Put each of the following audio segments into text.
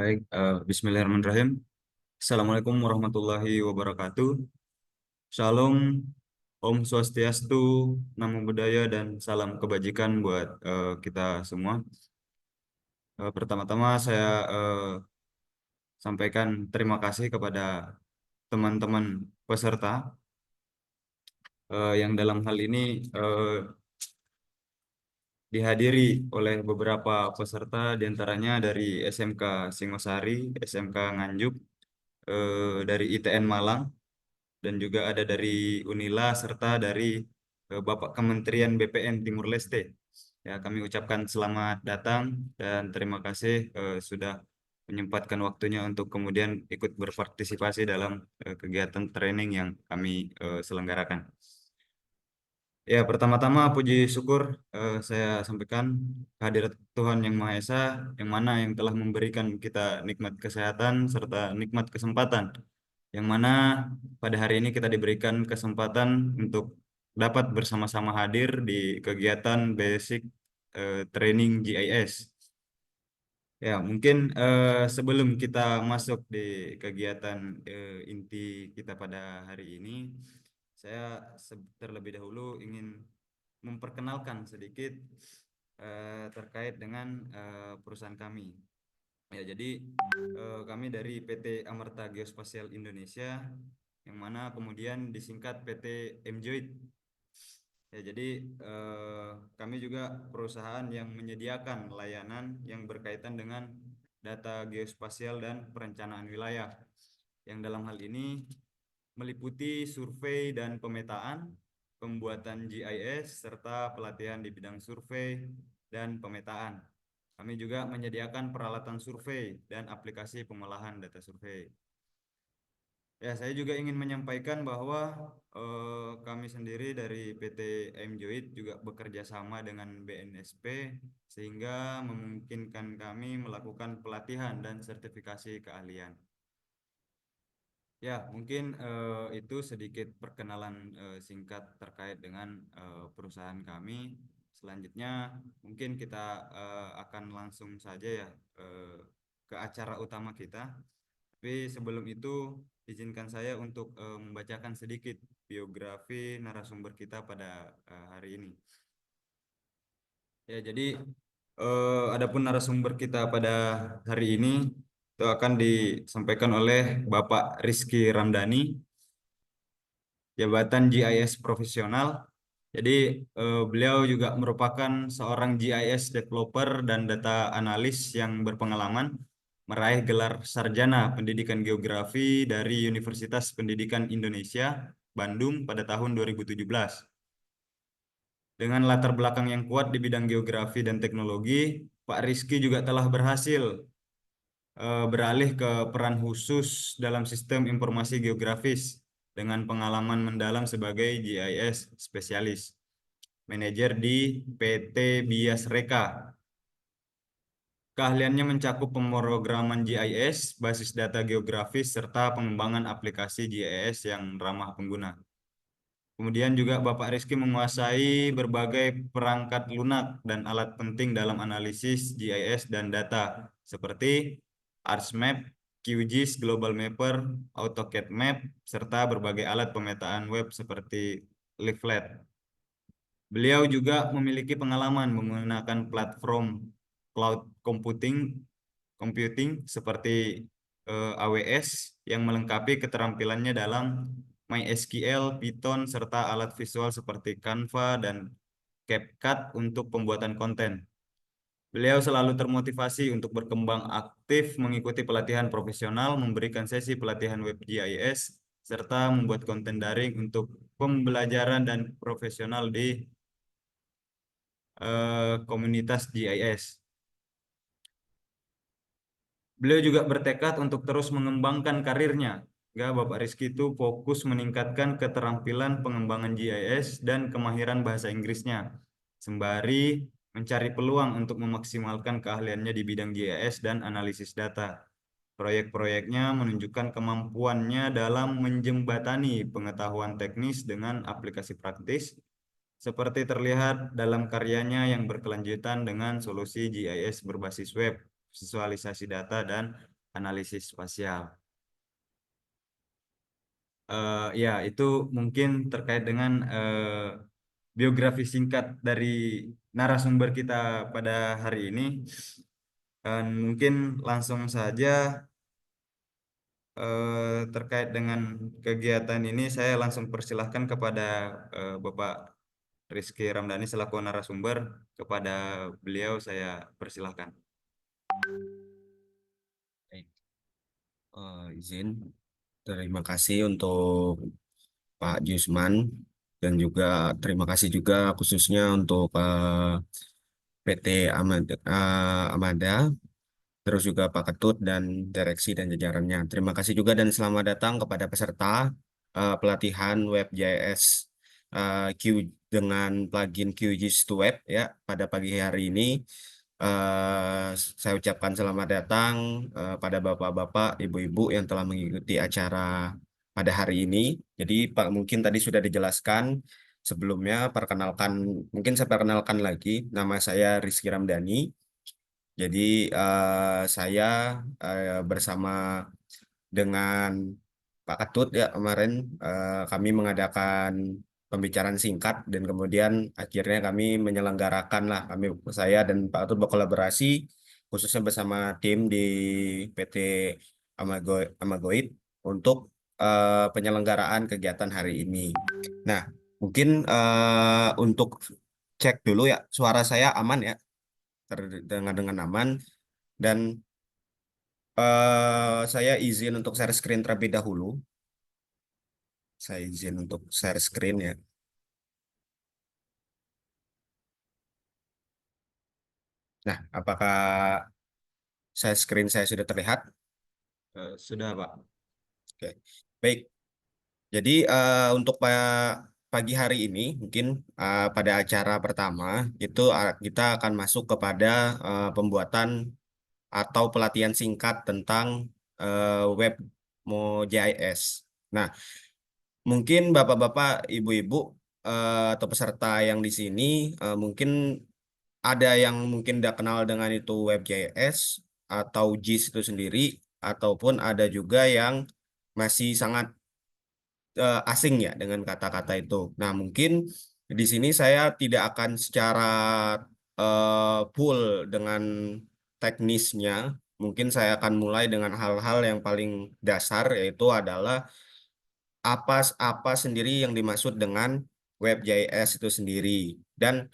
Baik, Bismillahirrahmanirrahim. Assalamualaikum warahmatullahi wabarakatuh. Shalom, Om Swastiastu, Namo Buddhaya, dan salam kebajikan buat kita semua. Pertama-tama saya sampaikan terima kasih kepada teman-teman peserta yang dalam hal ini eh, dihadiri oleh beberapa peserta, diantaranya dari SMK Singosari, SMK Nganjuk, dari ITN Malang, dan juga ada dari Unila serta dari Bapak Kementerian BPN Timur Leste. Ya, kami ucapkan selamat datang dan terima kasih sudah menyempatkan waktunya untuk kemudian ikut berpartisipasi dalam kegiatan training yang kami selenggarakan. Ya, pertama-tama puji syukur saya sampaikan kehadirat Tuhan Yang Maha Esa, yang mana yang telah memberikan kita nikmat kesehatan serta nikmat kesempatan, yang mana pada hari ini kita diberikan kesempatan untuk dapat bersama-sama hadir di kegiatan basic training GIS. Ya, mungkin sebelum kita masuk di kegiatan inti kita pada hari ini, saya terlebih dahulu ingin memperkenalkan sedikit terkait dengan perusahaan kami. Ya, jadi kami dari PT Amerta Geospasial Indonesia, yang mana kemudian disingkat PT MJOID. Ya, jadi kami juga perusahaan yang menyediakan layanan yang berkaitan dengan data geospasial dan perencanaan wilayah, yang dalam hal ini meliputi survei dan pemetaan, pembuatan GIS, serta pelatihan di bidang survei dan pemetaan. Kami juga menyediakan peralatan survei dan aplikasi pengolahan data survei. Ya, saya juga ingin menyampaikan bahwa kami sendiri dari PT MJOID juga bekerja sama dengan BNSP, sehingga memungkinkan kami melakukan pelatihan dan sertifikasi keahlian. Ya, mungkin itu sedikit perkenalan singkat terkait dengan perusahaan kami. Selanjutnya, mungkin kita akan langsung saja ya eh, ke acara utama kita. Tapi sebelum itu, izinkan saya untuk membacakan sedikit biografi narasumber kita pada hari ini. Ya, jadi adapun narasumber kita pada hari ini itu akan disampaikan oleh Bapak Rizky Ramdhani, jabatan GIS profesional. Jadi beliau juga merupakan seorang GIS developer dan data analis yang berpengalaman, meraih gelar sarjana pendidikan geografi dari Universitas Pendidikan Indonesia, Bandung pada tahun 2017. Dengan latar belakang yang kuat di bidang geografi dan teknologi, Pak Rizky juga telah berhasil beralih ke peran khusus dalam sistem informasi geografis dengan pengalaman mendalam sebagai GIS spesialis, manajer di PT Bias Reka. Keahliannya mencakup pemrograman GIS, basis data geografis, serta pengembangan aplikasi GIS yang ramah pengguna. Kemudian juga Bapak Rizky menguasai berbagai perangkat lunak dan alat penting dalam analisis GIS dan data, seperti ArcMap, QGIS, Global Mapper, AutoCAD Map, serta berbagai alat pemetaan web seperti Leaflet. Beliau juga memiliki pengalaman menggunakan platform cloud computing seperti AWS, yang melengkapi keterampilannya dalam MySQL, Python, serta alat visual seperti Canva dan CapCut untuk pembuatan konten. Beliau selalu termotivasi untuk berkembang aktif, mengikuti pelatihan profesional, memberikan sesi pelatihan web GIS, serta membuat konten daring untuk pembelajaran dan profesional di komunitas GIS. Beliau juga bertekad untuk terus mengembangkan karirnya. Bapak Rizky itu fokus meningkatkan keterampilan pengembangan GIS dan kemahiran bahasa Inggrisnya, sembari mencari peluang untuk memaksimalkan keahliannya di bidang GIS dan analisis data. Proyek-proyeknya menunjukkan kemampuannya dalam menjembatani pengetahuan teknis dengan aplikasi praktis, seperti terlihat dalam karyanya yang berkelanjutan dengan solusi GIS berbasis web, visualisasi data, dan analisis spasial. Ya, itu mungkin terkait dengan biografi singkat dari narasumber kita pada hari ini. Dan mungkin langsung saja terkait dengan kegiatan ini, saya langsung persilahkan kepada Bapak Rizky Ramdhani selaku narasumber. Kepada beliau saya persilahkan. Baik, izin. Terima kasih untuk Pak Jusman dan juga terima kasih juga khususnya untuk PT Amada, terus juga Pak Ketut dan direksi dan jajarannya. Terima kasih juga dan selamat datang kepada peserta pelatihan WebJS Q dengan plugin QGIS to Web ya pada pagi hari ini. Saya ucapkan selamat datang pada bapak-bapak, ibu-ibu yang telah mengikuti acara pada hari ini. Jadi Pak mungkin tadi sudah dijelaskan sebelumnya, mungkin saya perkenalkan lagi, nama saya Rizky Ramdhani. Jadi saya bersama dengan Pak Ketut ya kemarin kami mengadakan pembicaraan singkat dan kemudian akhirnya kami menyelenggarakan lah saya dan Pak Ketut berkolaborasi khususnya bersama tim di PT Amagoid untuk penyelenggaraan kegiatan hari ini. Nah, mungkin untuk cek dulu ya suara saya aman ya terdengar dengan aman dan saya izin untuk share screen terlebih dahulu. Saya izin untuk share screen ya. Nah, apakah share screen saya sudah terlihat? Sudah, Pak. Oke, baik. Jadi untuk pagi hari ini, mungkin pada acara pertama itu kita akan masuk kepada pembuatan atau pelatihan singkat tentang web Mo.js. Nah, mungkin bapak-bapak, ibu-ibu atau peserta yang di sini mungkin ada yang mungkin tidak kenal dengan itu WebJS atau JIS itu sendiri, ataupun ada juga yang masih sangat asing ya dengan kata-kata itu. Nah, mungkin di sini saya tidak akan secara full dengan teknisnya. Mungkin saya akan mulai dengan hal-hal yang paling dasar, yaitu adalah apa apa sendiri yang dimaksud dengan WebJS itu sendiri dan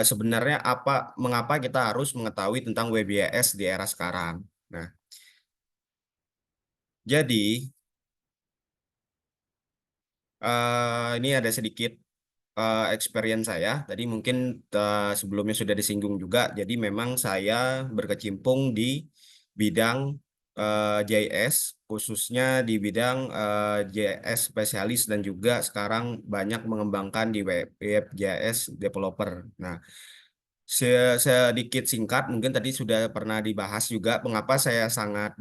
sebenarnya mengapa kita harus mengetahui tentang WebJS di era sekarang. Nah, jadi ini ada sedikit experience saya. Tadi mungkin sebelumnya sudah disinggung juga. Jadi memang saya berkecimpung di bidang JS, khususnya di bidang JS spesialis dan juga sekarang banyak mengembangkan di web JS developer. Nah, sedikit singkat, mungkin tadi sudah pernah dibahas juga mengapa saya sangat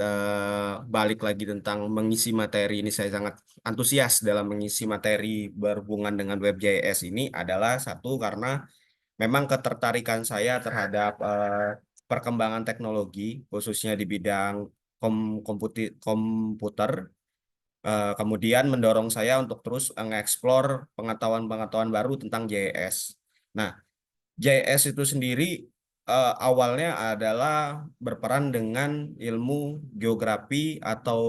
balik lagi tentang mengisi materi ini. Saya sangat antusias dalam mengisi materi berhubungan dengan WebJS ini adalah satu karena memang ketertarikan saya terhadap perkembangan teknologi, khususnya di bidang komputer, kemudian mendorong saya untuk terus mengeksplor pengetahuan-pengetahuan baru tentang JS. Nah, JS itu sendiri awalnya adalah berperan dengan ilmu geografi atau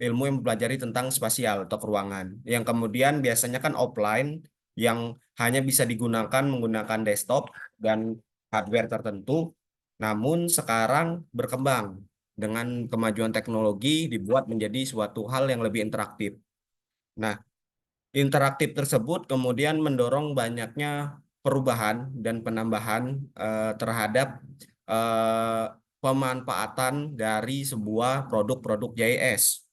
ilmu yang mempelajari tentang spasial atau keruangan. Yang kemudian biasanya kan offline yang hanya bisa digunakan menggunakan desktop dan hardware tertentu. Namun sekarang berkembang dengan kemajuan teknologi dibuat menjadi suatu hal yang lebih interaktif. Nah, interaktif tersebut kemudian mendorong banyaknya perubahan dan penambahan terhadap eh, pemanfaatan dari sebuah produk-produk JS.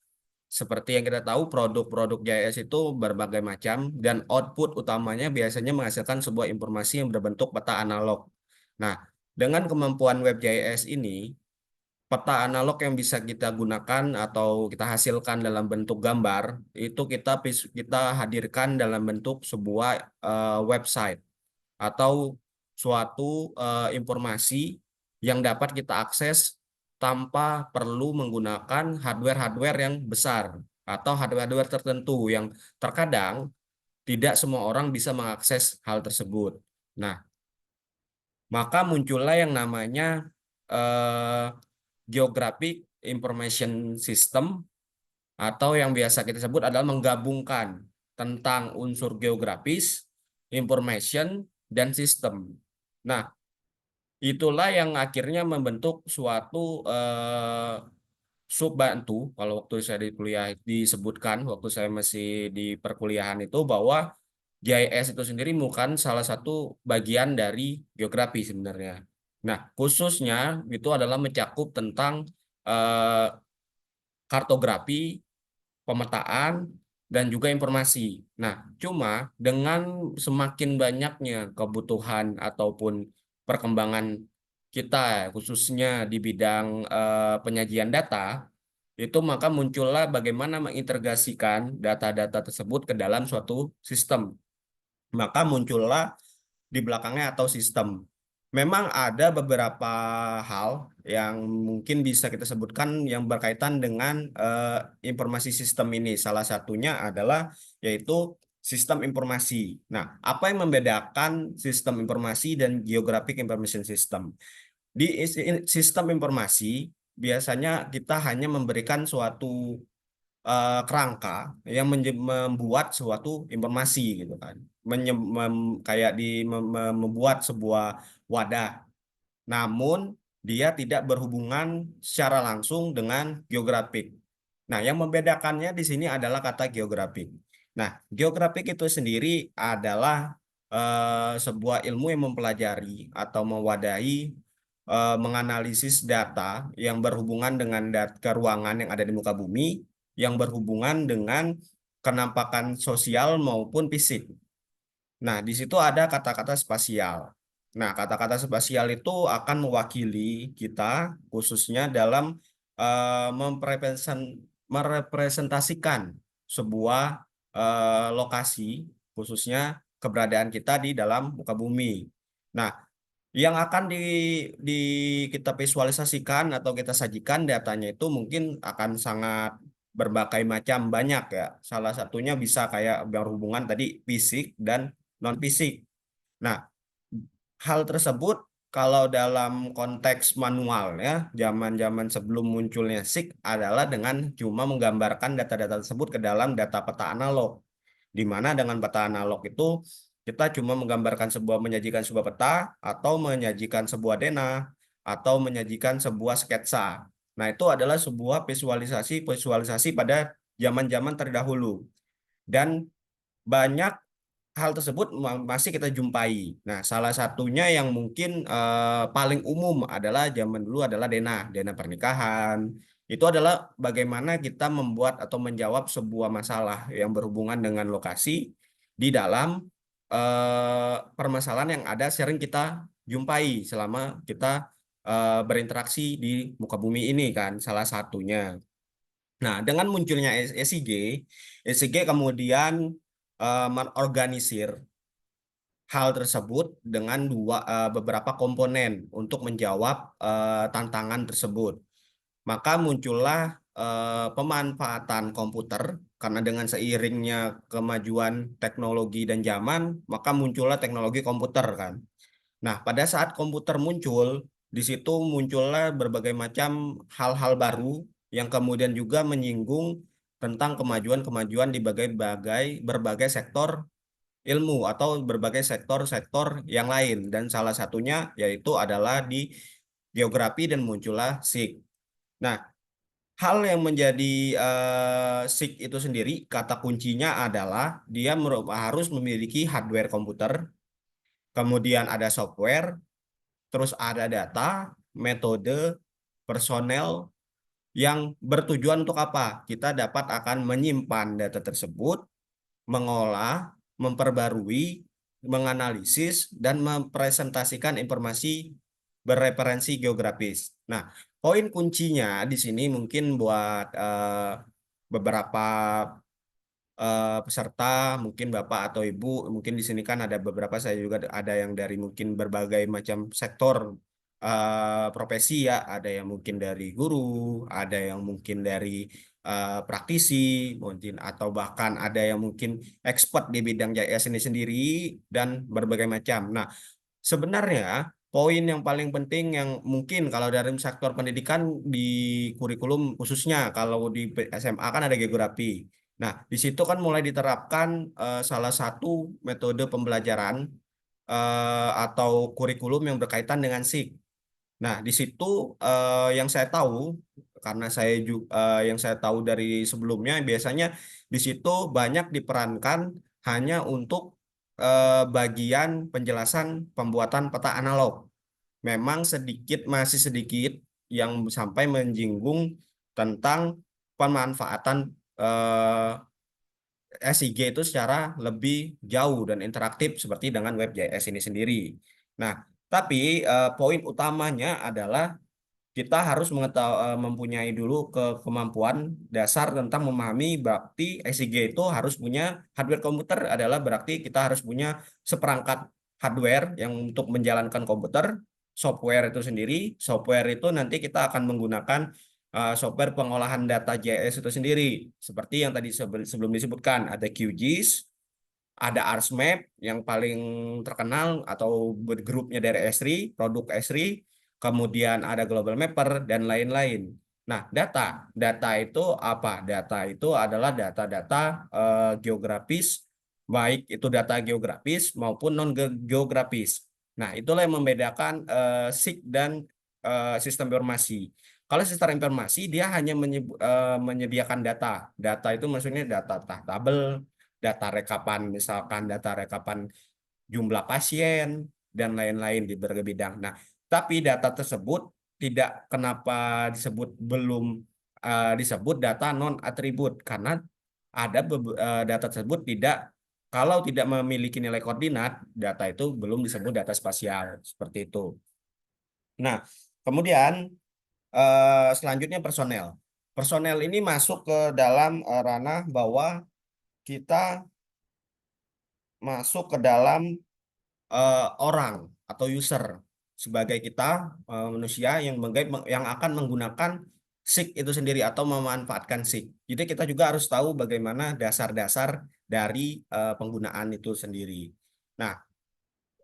Seperti yang kita tahu, produk-produk JS itu berbagai macam dan output utamanya biasanya menghasilkan sebuah informasi yang berbentuk peta analog. Nah, dengan kemampuan WebJS ini, peta analog yang bisa kita gunakan atau kita hasilkan dalam bentuk gambar itu kita hadirkan dalam bentuk sebuah website atau suatu informasi yang dapat kita akses tanpa perlu menggunakan hardware-hardware yang besar atau hardware-hardware tertentu yang terkadang tidak semua orang bisa mengakses hal tersebut. Nah, maka muncullah yang namanya eh, Geographic Information System atau yang biasa kita sebut adalah menggabungkan tentang unsur geografis, information, dan sistem. Nah, itulah yang akhirnya membentuk suatu subbantu. Kalau waktu saya di kuliah disebutkan, waktu saya masih di perkuliahan itu bahwa GIS itu sendiri bukan salah satu bagian dari geografi sebenarnya. Nah, khususnya itu adalah mencakup tentang eh, kartografi, pemetaan, dan juga informasi. Nah, cuma dengan semakin banyaknya kebutuhan ataupun perkembangan kita, khususnya di bidang penyajian data, itu maka muncullah bagaimana mengintegrasikan data-data tersebut ke dalam suatu sistem. Maka muncullah di belakangnya atau sistem. Memang ada beberapa hal yang mungkin bisa kita sebutkan yang berkaitan dengan informasi sistem ini. Salah satunya adalah yaitu sistem informasi. Nah, apa yang membedakan sistem informasi dan geographic information system? Di sistem informasi biasanya kita hanya memberikan suatu kerangka yang membuat suatu informasi gitu kan. Kayak membuat sebuah wadah. Namun dia tidak berhubungan secara langsung dengan geografik. Nah, yang membedakannya di sini adalah kata geografik. Nah, geografik itu sendiri adalah sebuah ilmu yang mempelajari atau mewadahi menganalisis data yang berhubungan dengan keruangan yang ada di muka bumi, yang berhubungan dengan kenampakan sosial maupun fisik. Nah, di situ ada kata-kata spasial. Nah, kata-kata spasial itu akan mewakili kita khususnya dalam merepresentasikan sebuah lokasi, khususnya keberadaan kita di dalam muka bumi. Nah, yang akan di kita visualisasikan atau kita sajikan datanya itu mungkin akan sangat berbagai macam banyak ya. Salah satunya bisa kayak berhubungan tadi fisik dan non fisik. Nah, hal tersebut kalau dalam konteks manual ya, zaman-zaman sebelum munculnya SIG adalah dengan cuma menggambarkan data-data tersebut ke dalam data peta analog. Di mana dengan peta analog itu kita cuma menggambarkan sebuah menyajikan sebuah peta atau menyajikan sebuah denah atau menyajikan sebuah sketsa. Nah, itu adalah sebuah visualisasi pada zaman-zaman terdahulu. Dan banyak hal tersebut masih kita jumpai. Nah, salah satunya yang mungkin paling umum adalah zaman dulu adalah denah, denah pernikahan. Itu adalah bagaimana kita membuat atau menjawab sebuah masalah yang berhubungan dengan lokasi di dalam permasalahan yang ada sering kita jumpai selama kita berinteraksi di muka bumi ini kan, salah satunya. Nah, dengan munculnya SIG, SIG kemudian mengorganisir hal tersebut dengan beberapa komponen untuk menjawab tantangan tersebut. Maka muncullah pemanfaatan komputer karena dengan seiringnya kemajuan teknologi dan zaman, maka muncullah teknologi komputer kan. Nah, pada saat komputer muncul, di situ muncullah berbagai macam hal-hal baru yang kemudian juga menyinggung tentang kemajuan-kemajuan di berbagai sektor ilmu atau berbagai sektor-sektor yang lain. Dan salah satunya yaitu adalah di geografi dan muncullah SIG. Nah, hal yang menjadi SIG itu sendiri, kata kuncinya adalah dia harus memiliki hardware komputer, kemudian ada software, terus ada data, metode, personel yang bertujuan untuk apa? Kita dapat akan menyimpan data tersebut, mengolah, memperbarui, menganalisis, dan mempresentasikan informasi berreferensi geografis. Nah, poin kuncinya di sini mungkin buat beberapa peserta, mungkin Bapak atau Ibu, mungkin di sini kan ada beberapa, saya juga ada yang dari mungkin berbagai macam sektor profesi ya, ada yang mungkin dari guru, ada yang mungkin dari praktisi, mungkin atau bahkan ada yang mungkin expert di bidang JS ini sendiri dan berbagai macam. Nah, sebenarnya poin yang paling penting yang mungkin kalau dari sektor pendidikan di kurikulum khususnya kalau di SMA kan ada geografi. Nah, di situ kan mulai diterapkan salah satu metode pembelajaran atau kurikulum yang berkaitan dengan SIK. Nah, di situ yang saya tahu karena saya juga yang saya tahu dari sebelumnya biasanya di situ banyak diperankan hanya untuk bagian penjelasan pembuatan peta analog. Memang sedikit masih sedikit yang sampai menyinggung tentang pemanfaatan SIG itu secara lebih jauh dan interaktif seperti dengan WebJS ini sendiri. Nah, tapi poin utamanya adalah kita harus mempunyai dulu kemampuan dasar tentang memahami berarti SIG itu harus punya hardware komputer adalah berarti kita harus punya seperangkat hardware yang untuk menjalankan komputer, software itu sendiri. Software itu nanti kita akan menggunakan software pengolahan data JS itu sendiri. Seperti yang tadi sebelum disebutkan, ada QGIS, ada ArchMap yang paling terkenal atau grupnya dari Esri, produk Esri, kemudian ada Global Mapper dan lain-lain. Nah, data itu apa? Data itu adalah data-data geografis, baik itu data geografis maupun non geografis. Nah, itulah yang membedakan SIG dan sistem informasi. Kalau sistem informasi dia hanya menyediakan data. Data itu maksudnya data tabel, data rekapan, misalkan data rekapan jumlah pasien dan lain-lain di berbagai bidang. Nah, tapi data tersebut tidak kenapa disebut belum disebut data non atribut karena ada data tersebut tidak kalau tidak memiliki nilai koordinat, data itu belum disebut data spasial seperti itu. Nah, kemudian selanjutnya personel. Personel ini masuk ke dalam ranah bahwa kita masuk ke dalam orang atau user sebagai kita manusia yang akan menggunakan SIG itu sendiri atau memanfaatkan SIG. Jadi kita juga harus tahu bagaimana dasar-dasar dari penggunaan itu sendiri. Nah,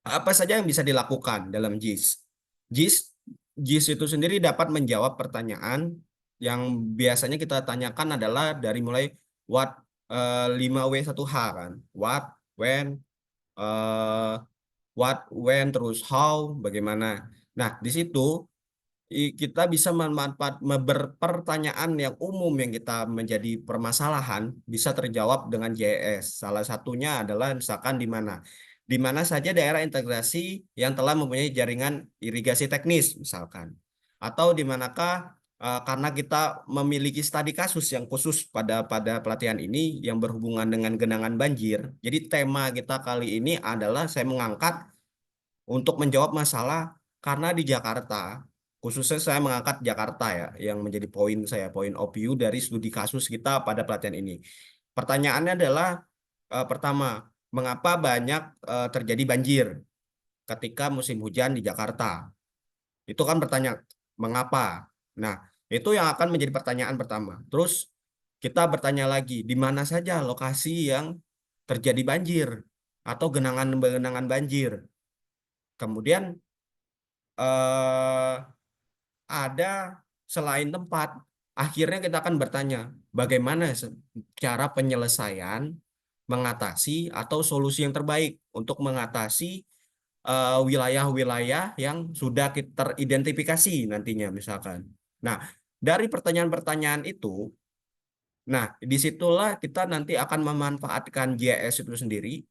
apa saja yang bisa dilakukan dalam JIS? JIS JIS itu sendiri dapat menjawab pertanyaan yang biasanya kita tanyakan adalah dari mulai what 5W1H kan. When, eh, when, terus how, bagaimana. Nah, di situ kita bisa berpertanyaan yang umum yang kita menjadi permasalahan bisa terjawab dengan JS. Salah satunya adalah misalkan di mana saja daerah integrasi yang telah mempunyai jaringan irigasi teknis misalkan. Atau di manakah karena kita memiliki studi kasus yang khusus pada pelatihan ini yang berhubungan dengan genangan banjir. Jadi tema kita kali ini adalah saya mengangkat untuk menjawab masalah karena di Jakarta, khususnya saya mengangkat Jakarta ya, yang menjadi poin saya, poin of view dari studi kasus kita pada pelatihan ini. Pertanyaannya adalah pertama, mengapa banyak terjadi banjir ketika musim hujan di Jakarta? Itu kan pertanyaan, mengapa? Nah, itu yang akan menjadi pertanyaan pertama. Terus kita bertanya lagi, di mana saja lokasi yang terjadi banjir atau genangan-genangan banjir? Kemudian eh, ada selain tempat, akhirnya kita akan bertanya bagaimana cara penyelesaian mengatasi atau solusi yang terbaik untuk mengatasi wilayah-wilayah yang sudah kita teridentifikasi nantinya misalkan. Nah, dari pertanyaan-pertanyaan itu, nah disitulah kita nanti akan memanfaatkan GIS itu sendiri.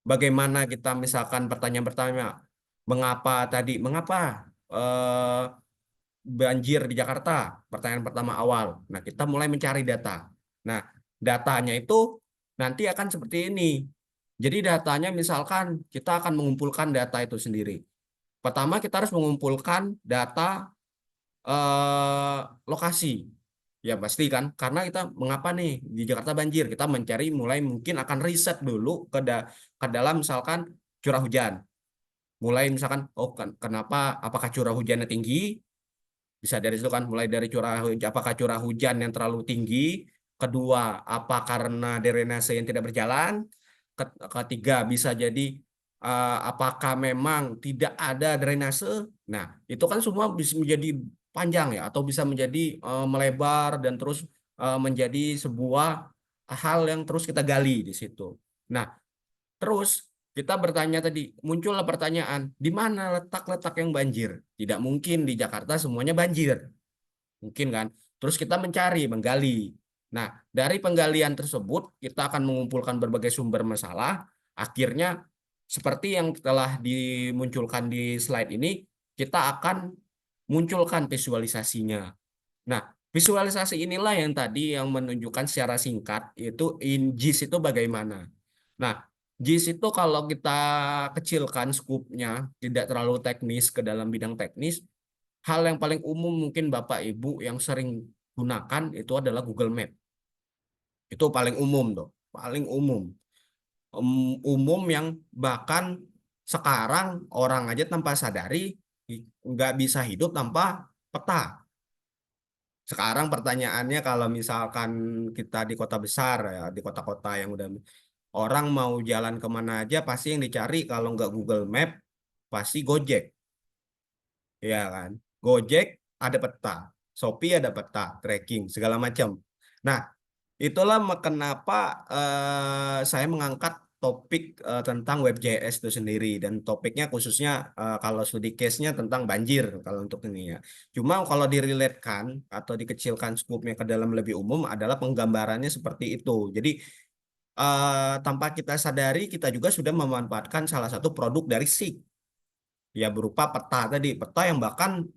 Bagaimana kita misalkan pertanyaan-pertanyaan, mengapa eh, banjir di Jakarta? Pertanyaan pertama awal. Nah, kita mulai mencari data. Nah, datanya itu nanti akan seperti ini. Jadi datanya misalkan kita akan mengumpulkan data itu sendiri. Pertama kita harus mengumpulkan data lokasi. Ya pasti kan, karena kita mengapa nih di Jakarta banjir? Kita mulai mungkin akan riset dulu ke dalam misalkan curah hujan. Mulai misalkan, oh kenapa, apakah curah hujannya tinggi? Bisa dari situ kan, mulai dari curah hujan, apakah curah hujan yang terlalu tinggi? Kedua, apa karena drainase yang tidak berjalan? Ketiga, bisa jadi apakah memang tidak ada drainase? Nah, itu kan semua bisa menjadi panjang ya, atau bisa menjadi melebar dan terus menjadi sebuah hal yang terus kita gali di situ. Nah, terus kita bertanya tadi, muncullah pertanyaan, di mana letak-letak yang banjir? Tidak mungkin di Jakarta semuanya banjir. Mungkin kan? Terus kita mencari, menggali. Nah, dari penggalian tersebut, kita akan mengumpulkan berbagai sumber masalah. Akhirnya, seperti yang telah dimunculkan di slide ini, kita akan munculkan visualisasinya. Nah, visualisasi inilah yang tadi yang menunjukkan secara singkat itu GIS itu bagaimana. Nah, GIS itu kalau kita kecilkan skupnya, tidak terlalu teknis ke dalam bidang teknis, hal yang paling umum mungkin Bapak Ibu yang sering gunakan itu adalah Google Map. Itu paling umum tuh, paling umum. Umum yang bahkan sekarang orang aja tanpa sadari nggak bisa hidup tanpa peta. Sekarang pertanyaannya kalau misalkan kita di kota besar ya, di kota-kota yang udah orang mau jalan kemana aja pasti yang dicari kalau nggak Google Map pasti Gojek, ya kan? Gojek ada peta, Shopee ada peta, tracking segala macam. Nah, itulah kenapa saya mengangkat topik tentang WebJS itu sendiri dan topiknya khususnya kalau studi case-nya tentang banjir kalau untuk ini ya. Cuma kalau direlatekan atau dikecilkan skupnya ke dalam lebih umum adalah penggambarannya seperti itu. Jadi tanpa kita sadari kita juga sudah memanfaatkan salah satu produk dari SIG ya berupa peta tadi, peta yang bahkan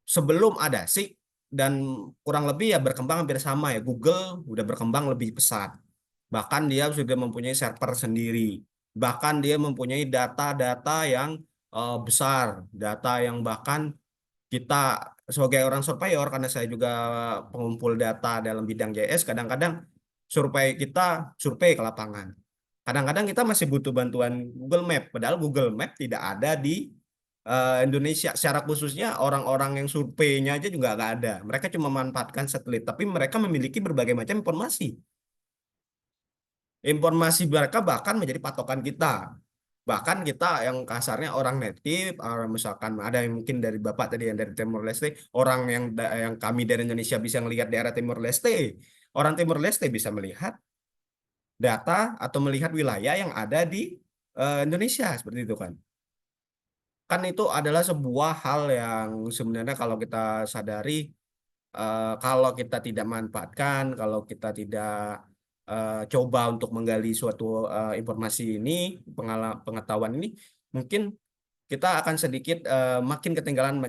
sebelum ada SIG dan kurang lebih ya berkembang hampir sama ya. Google udah berkembang lebih pesat. Bahkan dia sudah mempunyai server sendiri. Bahkan dia mempunyai data-data yang besar, data yang bahkan kita sebagai orang surveyor, karena saya juga pengumpul data dalam bidang JS, kadang-kadang survei ke lapangan. Kadang-kadang kita masih butuh bantuan Google Map, padahal Google Map tidak ada di Indonesia. Secara khususnya orang-orang yang surveinya aja juga nggak ada. Mereka cuma memanfaatkan satelit, tapi mereka memiliki berbagai macam informasi. Informasi mereka bahkan menjadi patokan kita. Bahkan kita yang kasarnya orang native, misalkan ada yang mungkin dari Bapak tadi yang dari Timor Leste, orang yang kami dari Indonesia bisa melihat daerah Timor Leste. Orang Timor Leste bisa melihat data atau melihat wilayah yang ada di Indonesia seperti itu kan. Kan itu adalah sebuah hal yang sebenarnya kalau kita sadari, kalau kita tidak manfaatkan, kalau kita tidak coba untuk menggali suatu informasi ini, pengetahuan ini, mungkin kita akan sedikit makin ketinggalan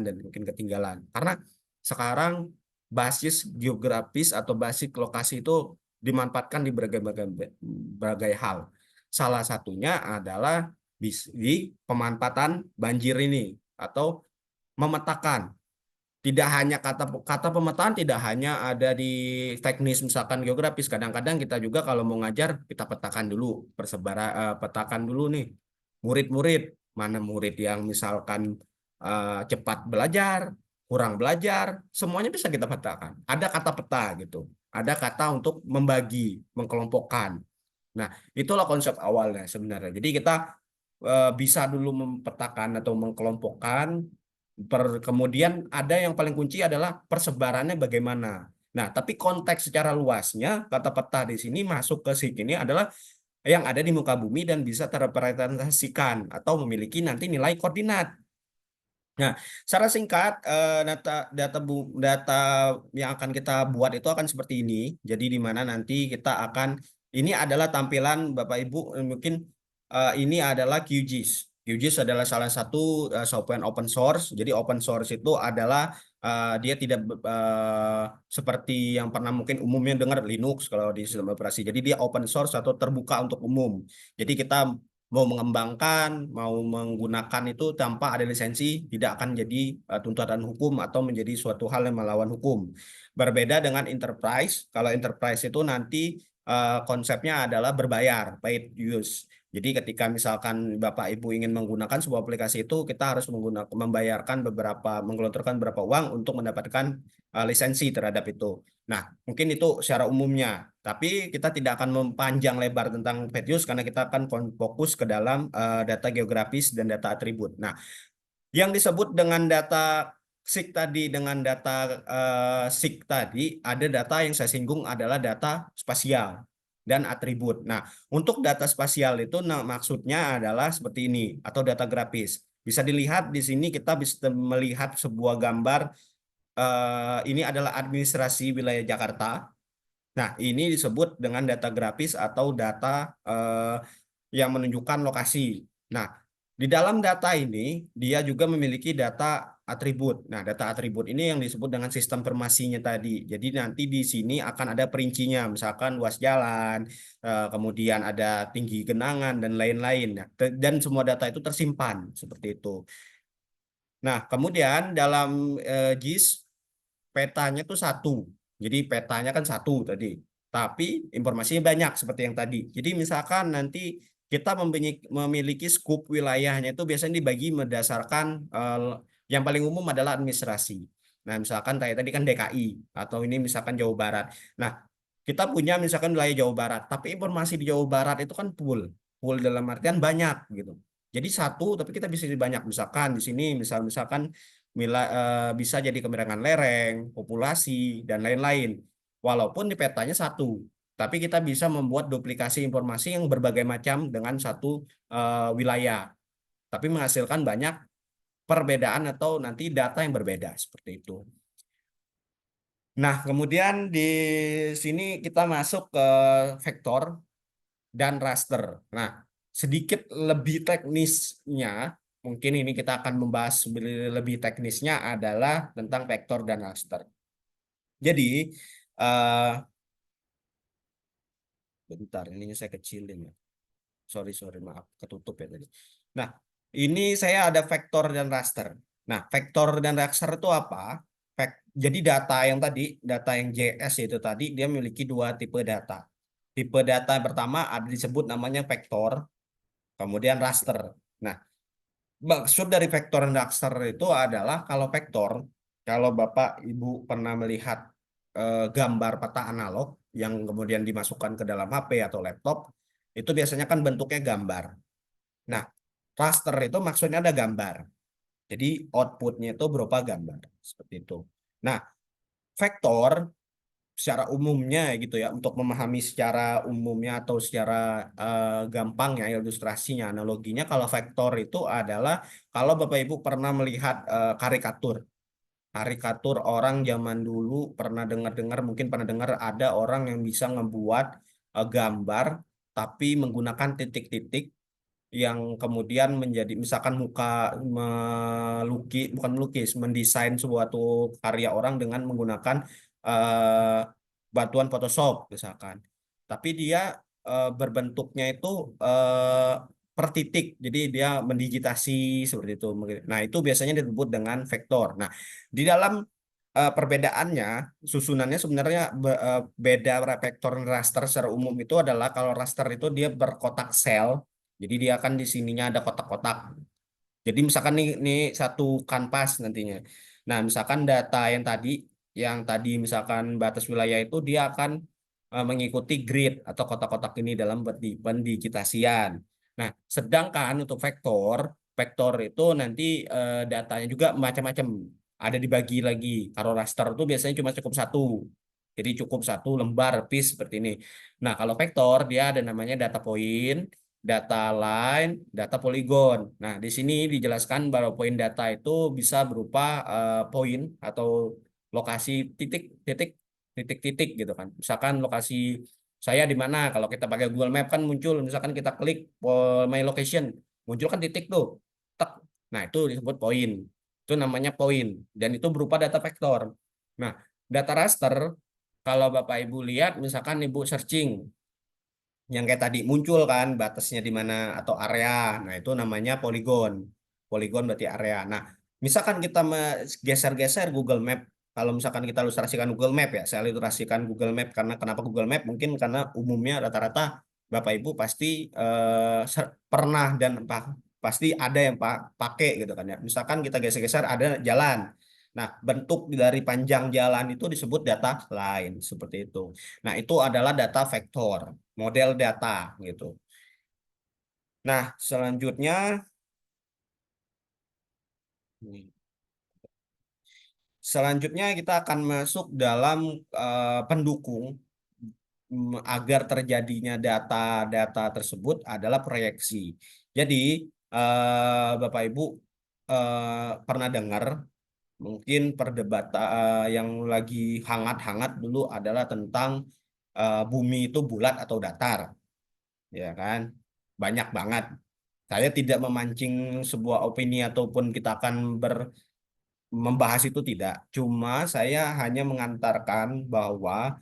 dan makin ketinggalan. Karena sekarang basis geografis atau basis lokasi itu dimanfaatkan di berbagai hal. Salah satunya adalah di pemanfaatan banjir ini atau memetakan. Tidak hanya kata kata pemetaan tidak hanya ada di teknis misalkan geografis. Kadang-kadang kita juga kalau mau ngajar kita petakan dulu persebaran, petakan dulu nih murid-murid, mana murid yang misalkan cepat belajar, kurang belajar, semuanya bisa kita petakan. Ada kata peta gitu. Ada kata untuk membagi, mengkelompokkan. Nah, itulah konsep awalnya sebenarnya. Jadi kita bisa dulu mempetakan atau mengkelompokkan. Kemudian ada yang paling kunci adalah persebarannya bagaimana. Nah, tapi konteks secara luasnya kata peta di sini masuk ke sini adalah yang ada di muka bumi dan bisa terrepresentasikan atau memiliki nanti nilai koordinat. Nah, secara singkat data data yang akan kita buat itu akan seperti ini. Jadi di mana nanti kita akan ini adalah tampilan Bapak Ibu mungkin ini adalah QGIS. QGIS adalah salah satu software open source. Jadi open source itu adalah dia tidak seperti yang pernah mungkin umumnya dengar Linux kalau di sistem operasi. Jadi dia open source atau terbuka untuk umum. Jadi kita mau mengembangkan, mau menggunakan itu tanpa ada lisensi tidak akan jadi tuntutan hukum atau menjadi suatu hal yang melawan hukum. Berbeda dengan enterprise, kalau enterprise itu nanti konsepnya adalah berbayar, paid use. Jadi ketika misalkan Bapak Ibu ingin menggunakan sebuah aplikasi itu, kita harus membayarkan menggelontorkan beberapa uang untuk mendapatkan lisensi terhadap itu. Nah, mungkin itu secara umumnya. Tapi kita tidak akan memanjang lebar tentang Petius karena kita akan fokus ke dalam data geografis dan data atribut. Nah, yang disebut dengan data SIG tadi dengan data SIG tadi, ada data yang saya singgung adalah data spasial dan atribut. Nah, untuk data spasial itu maksudnya adalah seperti ini atau data grafis. Bisa dilihat di sini kita bisa melihat sebuah gambar ini adalah administrasi wilayah Jakarta. Nah, ini disebut dengan data grafis atau data yang menunjukkan lokasi. Nah, di dalam data ini dia juga memiliki data atribut. Nah, data atribut ini yang disebut dengan sistem informasinya tadi. Jadi nanti di sini akan ada perincinya, misalkan luas jalan, kemudian ada tinggi genangan dan lain-lain. Nah, dan semua data itu tersimpan seperti itu. Nah, kemudian dalam JIS petanya tuh satu. Jadi petanya kan satu tadi. Tapi informasinya banyak seperti yang tadi. Jadi misalkan nanti kita memiliki skup wilayahnya itu biasanya dibagi berdasarkan yang paling umum adalah administrasi. Nah, misalkan kayak tadi kan DKI atau ini misalkan Jawa Barat. Nah, kita punya misalkan wilayah Jawa Barat, tapi informasi di Jawa Barat itu kan pool dalam artian banyak gitu. Jadi satu, tapi kita bisa jadi banyak. Misalkan di sini, misalkan bisa jadi kemiringan lereng, populasi, dan lain-lain. Walaupun di petanya satu, tapi kita bisa membuat duplikasi informasi yang berbagai macam dengan satu wilayah, tapi menghasilkan banyak perbedaan atau nanti data yang berbeda seperti itu. Nah, kemudian di sini kita masuk ke vektor dan raster. Nah, sedikit lebih teknisnya, mungkin ini kita akan membahas lebih teknisnya adalah tentang vektor dan raster. Jadi, eh bentar, ini saya kecilin ya. Sorry, maaf, ketutup ya tadi. Nah, ini saya ada vektor dan raster. Nah, vektor dan raster itu apa? Jadi data yang tadi, data yang JS itu tadi, dia memiliki dua tipe data. Tipe data pertama ada disebut namanya vektor, kemudian raster. Nah, maksud dari vektor dan raster itu adalah kalau Bapak Ibu pernah melihat gambar peta analog yang kemudian dimasukkan ke dalam HP atau laptop, itu biasanya kan bentuknya gambar. Nah, raster itu maksudnya ada gambar. Jadi outputnya itu berupa gambar seperti itu. Nah, vektor secara umumnya gitu ya, untuk memahami secara umumnya atau secara gampangnya ilustrasinya, analoginya, kalau vektor itu adalah kalau Bapak Ibu pernah melihat karikatur. Karikatur orang zaman dulu pernah dengar-dengar, mungkin pernah dengar ada orang yang bisa membuat gambar tapi menggunakan titik-titik yang kemudian menjadi misalkan muka bukan melukis, mendesain suatu karya orang dengan menggunakan eh, bantuan Photoshop misalkan. Tapi dia berbentuknya itu eh, per titik, jadi dia mendigitasi seperti itu. Nah, itu biasanya disebut dengan vektor. Nah, di dalam perbedaannya, susunannya sebenarnya beda vektor dan raster secara umum itu adalah kalau raster itu dia berkotak sel, jadi dia akan di sininya ada kotak-kotak. Jadi misalkan nih satu kanvas nantinya. Nah, misalkan data yang tadi misalkan batas wilayah itu dia akan mengikuti grid atau kotak-kotak ini dalam pendigitasian. Nah, sedangkan untuk vektor itu nanti datanya juga macam-macam. Ada dibagi lagi. Kalau raster itu biasanya cuma cukup satu. Jadi cukup satu lembar piece seperti ini. Nah, kalau vektor dia ada namanya data point, data line, data poligon. Nah, di sini dijelaskan bahwa poin data itu bisa berupa poin atau lokasi titik-titik titik-titik gitu kan. Misalkan lokasi saya di mana, kalau kita pakai Google Map kan muncul, misalkan kita klik my location, muncul kan titik tuh. Tek. Nah, itu disebut poin. Itu namanya poin dan itu berupa data vektor. Nah, data raster kalau Bapak Ibu lihat misalkan Ibu searching yang kayak tadi muncul kan batasnya di mana atau area. Nah, itu namanya poligon. Poligon berarti area. Nah, misalkan kita geser-geser Google Map, kalau misalkan kita ilustrasikan Google Map ya, saya ilustrasikan Google Map karena kenapa Google Map? Mungkin karena umumnya rata-rata Bapak Ibu pasti pernah dan pasti ada yang pakai gitu kan ya. Misalkan kita geser-geser ada jalan. Nah, bentuk dari panjang jalan itu disebut data line seperti itu. Nah, itu adalah data vektor, model data gitu. Nah, selanjutnya kita akan masuk dalam pendukung agar terjadinya data-data tersebut adalah proyeksi. Jadi, Bapak Ibu pernah dengar mungkin perdebatan yang lagi hangat-hangat dulu adalah tentang bumi itu bulat atau datar, ya kan? Banyak banget. Saya tidak memancing sebuah opini ataupun kita akan membahas itu tidak. Cuma saya hanya mengantarkan bahwa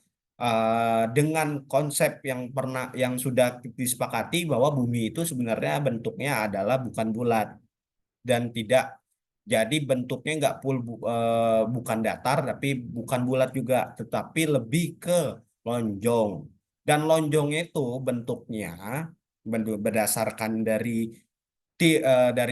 dengan konsep yang sudah disepakati bahwa bumi itu sebenarnya bentuknya adalah bukan bulat dan tidak jadi bentuknya nggak bukan datar tapi bukan bulat juga tetapi lebih ke lonjong dan lonjongnya itu bentuknya berdasarkan dari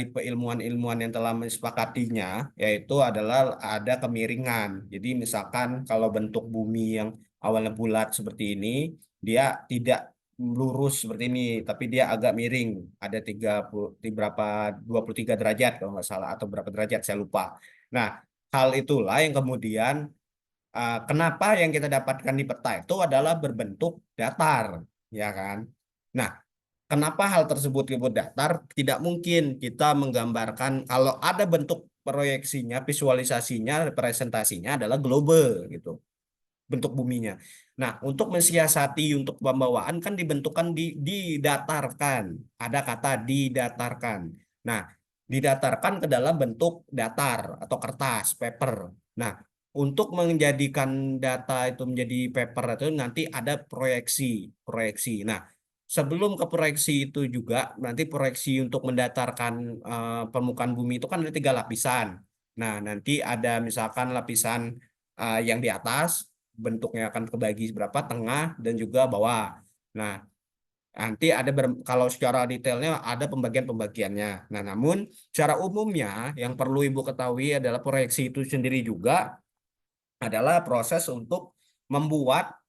keilmuan-ilmuwan yang telah mensepakatinya, yaitu adalah ada kemiringan. Jadi misalkan kalau bentuk bumi yang awalnya bulat seperti ini, dia tidak lurus seperti ini, tapi dia agak miring. Ada 30, berapa 23 derajat kalau nggak salah, atau berapa derajat saya lupa. Nah, hal itulah yang kemudian kenapa yang kita dapatkan di peta itu adalah berbentuk datar, ya kan? Nah, kenapa hal tersebut disebut datar? Tidak mungkin kita menggambarkan kalau ada bentuk proyeksinya, visualisasinya, representasinya adalah global gitu, bentuk buminya. Nah, untuk mensiasati untuk pembawaan kan dibentukkan didatarkan. Ada kata didatarkan. Nah, didatarkan ke dalam bentuk datar atau kertas, paper. Nah, untuk menjadikan data itu menjadi paper itu nanti ada proyeksi. Nah, sebelum ke proyeksi itu juga nanti proyeksi untuk mendatarkan permukaan bumi itu kan ada 3 lapisan. Nah, nanti ada misalkan lapisan yang di atas bentuknya akan kebagi berapa tengah dan juga bawah. Nah, nanti ada kalau secara detailnya ada pembagian-pembagiannya. Nah, namun secara umumnya yang perlu Ibu ketahui adalah proyeksi itu sendiri juga adalah proses untuk membuat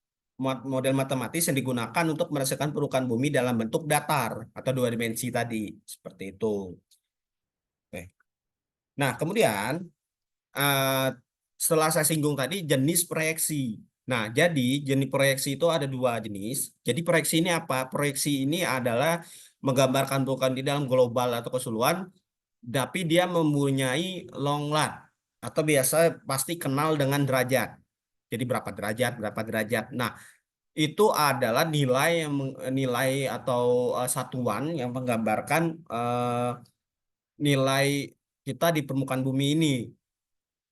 model matematis yang digunakan untuk merasakan permukaan bumi dalam bentuk datar atau 2 dimensi tadi. Seperti itu. Oke. Nah, kemudian eh, setelah saya singgung tadi jenis proyeksi. Nah, jadi jenis proyeksi itu ada 2 jenis. Jadi proyeksi ini apa? Proyeksi ini adalah menggambarkan bukan di dalam global atau keseluruhan, tapi dia mempunyai long lat atau biasa pasti kenal dengan derajat. Jadi berapa derajat, berapa derajat. Nah, itu adalah nilai atau satuan yang menggambarkan nilai kita di permukaan bumi ini.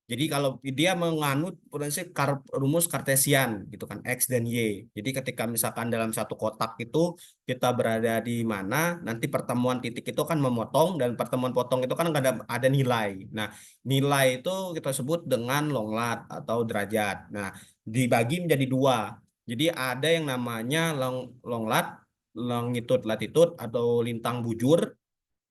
Jadi kalau dia menganut prinsip rumus kartesian gitu kan X dan Y. Jadi ketika misalkan dalam satu kotak itu kita berada di mana, nanti pertemuan titik itu kan memotong dan pertemuan potong itu kan ada nilai. Nah, nilai itu kita sebut dengan long lat atau derajat. Nah, dibagi menjadi 2. Jadi ada yang namanya long lat, longitude latitude atau lintang bujur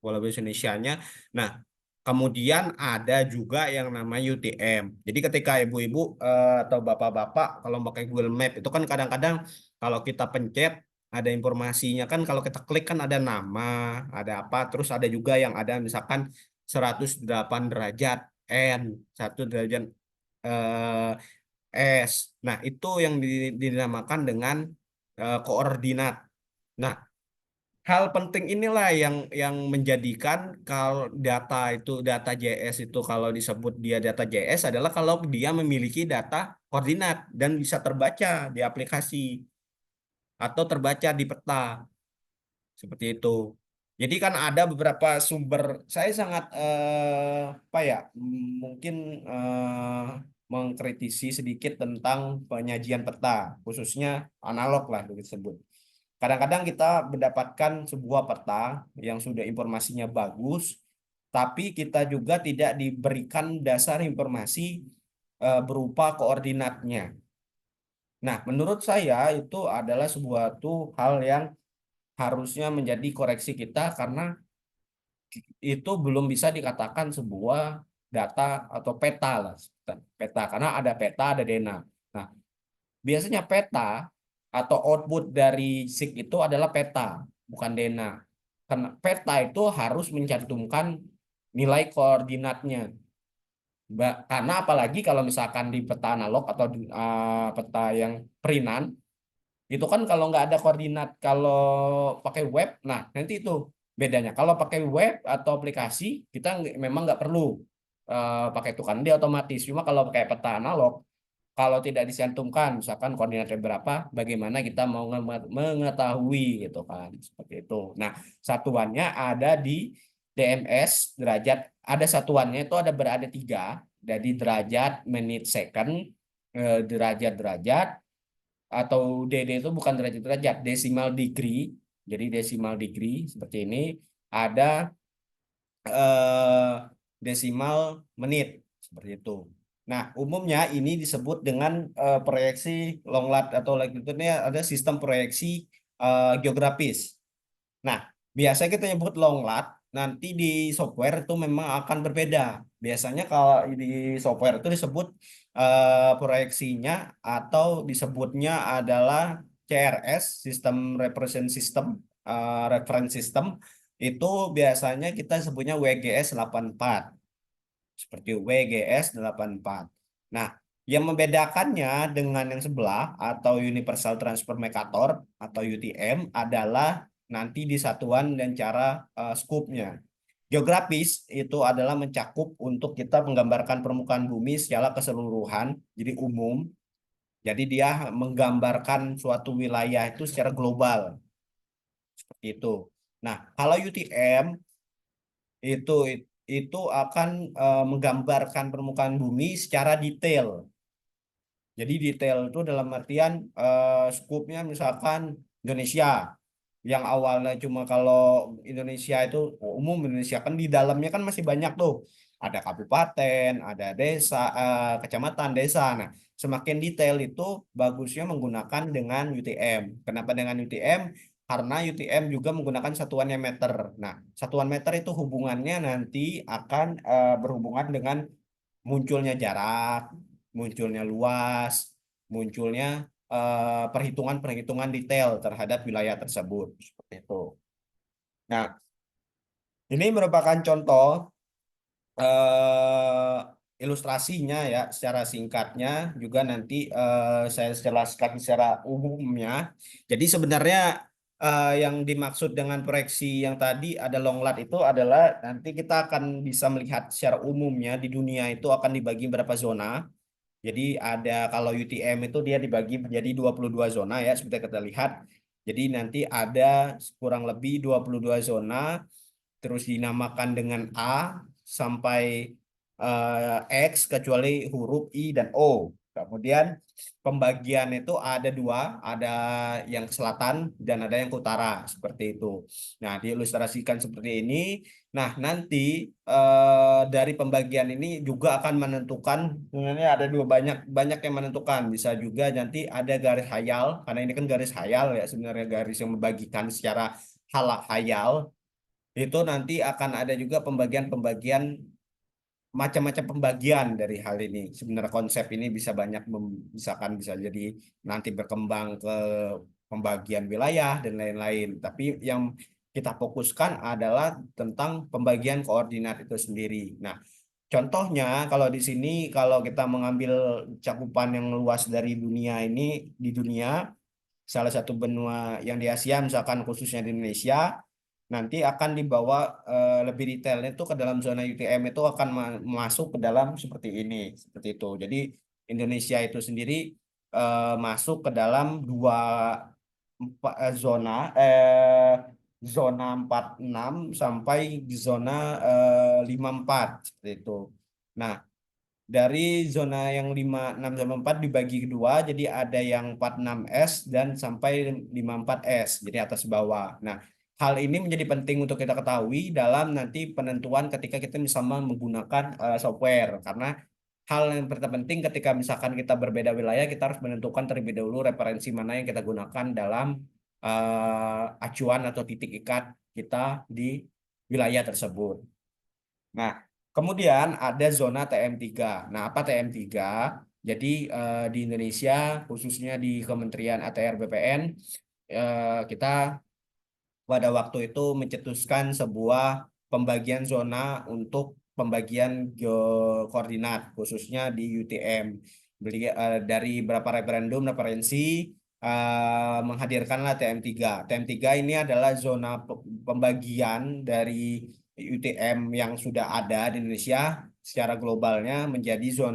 kalau bahasa Indonesianya. Nah, kemudian ada juga yang namanya UTM. Jadi ketika ibu-ibu atau bapak-bapak kalau pakai Google Map itu kan kadang-kadang kalau kita pencet ada informasinya kan kalau kita klik kan ada nama, ada apa, terus ada juga yang ada misalkan 108 derajat N, 1 derajat S. Nah, itu yang dinamakan dengan koordinat. Nah, hal penting inilah yang menjadikan kalau data JS itu kalau disebut dia data JS adalah kalau dia memiliki data koordinat dan bisa terbaca di aplikasi atau terbaca di peta seperti itu. Jadi kan ada beberapa sumber saya sangat apa ya mungkin mengkritisi sedikit tentang penyajian peta khususnya analog lah disebut. Kadang-kadang kita mendapatkan sebuah peta yang sudah informasinya bagus, tapi kita juga tidak diberikan dasar informasi berupa koordinatnya. Nah, menurut saya itu adalah sebuah hal yang harusnya menjadi koreksi kita karena itu belum bisa dikatakan sebuah data atau peta lah. Peta karena ada peta, ada dena. Nah, biasanya peta atau output dari SIG itu adalah peta, bukan dena. Karena peta itu harus mencantumkan nilai koordinatnya. Karena apalagi kalau misalkan di peta analog atau peta yang perinan, itu kan kalau nggak ada koordinat, kalau pakai web, nah nanti itu bedanya. Kalau pakai web atau aplikasi, kita memang nggak perlu pakai itu kan dia otomatis. Cuma kalau pakai peta analog, kalau tidak dicantumkan, misalkan koordinatnya berapa, bagaimana kita mau mengetahui gitu kan, seperti itu. Nah, satuannya ada di DMS derajat, ada satuannya itu berada tiga, jadi derajat, menit, second, derajat-derajat, atau DD itu bukan derajat-derajat, decimal degree. Jadi decimal degree seperti ini, ada eh, desimal menit seperti itu. Nah, umumnya ini disebut dengan proyeksi long lat atau longitudinnya ada sistem proyeksi geografis. Nah, biasanya kita nyebut long lat, nanti di software itu memang akan berbeda. Biasanya kalau di software itu disebut proyeksinya atau disebutnya adalah CRS, System Reference System, Reference System, itu biasanya kita sebutnya WGS 84, seperti WGS 84. Nah, yang membedakannya dengan yang sebelah atau Universal Transfer Mercator atau UTM adalah nanti di satuan dan cara scope-nya. Geografis itu adalah mencakup untuk kita menggambarkan permukaan bumi secara keseluruhan, jadi umum. Jadi dia menggambarkan suatu wilayah itu secara global, seperti itu. Nah, kalau UTM itu itu akan menggambarkan permukaan bumi secara detail. Jadi detail itu dalam artian skupnya misalkan Indonesia yang awalnya cuma kalau Indonesia itu umum Indonesia kan di dalamnya kan masih banyak tuh. Ada kabupaten, ada desa, kecamatan, desa. Nah, semakin detail itu bagusnya menggunakan dengan UTM. Kenapa dengan UTM? Karena UTM juga menggunakan satuannya meter. Nah, satuan meter itu hubungannya nanti akan berhubungan dengan munculnya jarak, munculnya luas, munculnya perhitungan-perhitungan detail terhadap wilayah tersebut. Seperti itu. Nah, ini merupakan contoh ilustrasinya ya secara singkatnya juga nanti saya jelaskan secara umumnya. Jadi sebenarnya yang dimaksud dengan proyeksi yang tadi ada long lat itu adalah nanti kita akan bisa melihat secara umumnya di dunia itu akan dibagi berapa zona. Jadi ada kalau UTM itu dia dibagi menjadi 22 zona ya seperti kita lihat. Jadi nanti ada kurang lebih 22 zona terus dinamakan dengan A sampai X kecuali huruf I dan O. Kemudian pembagian itu ada dua, ada yang selatan dan ada yang ke utara seperti itu. Nah, diilustrasikan seperti ini. Nah, nanti dari pembagian ini juga akan menentukan sebenarnya ada dua banyak banyak yang menentukan. Bisa juga nanti ada garis hayal karena ini kan garis hayal ya sebenarnya garis yang membagikan secara hayal itu nanti akan ada juga pembagian-pembagian macam-macam pembagian dari hal ini. Sebenarnya konsep ini bisa banyak misalkan bisa jadi nanti berkembang ke pembagian wilayah dan lain-lain. Tapi yang kita fokuskan adalah tentang pembagian koordinat itu sendiri. Nah, contohnya kalau di sini kalau kita mengambil cakupan yang luas dari dunia ini di dunia salah satu benua yang di Asia misalkan khususnya di Indonesia nanti akan dibawa lebih detailnya itu ke dalam zona UTM itu akan masuk ke dalam seperti ini seperti itu jadi Indonesia itu sendiri masuk ke dalam zona zona 46 sampai di zona 54 seperti itu. Nah, dari zona yang 56 sama 4 dibagi kedua, jadi ada yang 46S dan sampai 54S, jadi atas bawah. Nah, hal ini menjadi penting untuk kita ketahui dalam nanti penentuan ketika kita misalnya menggunakan software. Karena hal yang terpenting ketika misalkan kita berbeda wilayah, kita harus menentukan terlebih dahulu referensi mana yang kita gunakan dalam acuan atau titik ikat kita di wilayah tersebut. Nah, kemudian ada zona TM3. Nah, apa TM3? Jadi di Indonesia, khususnya di Kementerian ATR BPN, kita pada waktu itu mencetuskan sebuah pembagian zona untuk pembagian koordinat, khususnya di UTM. Dari beberapa referendum, referensi, menghadirkanlah TM3. TM3 ini adalah zona pembagian dari UTM yang sudah ada di Indonesia secara globalnya menjadi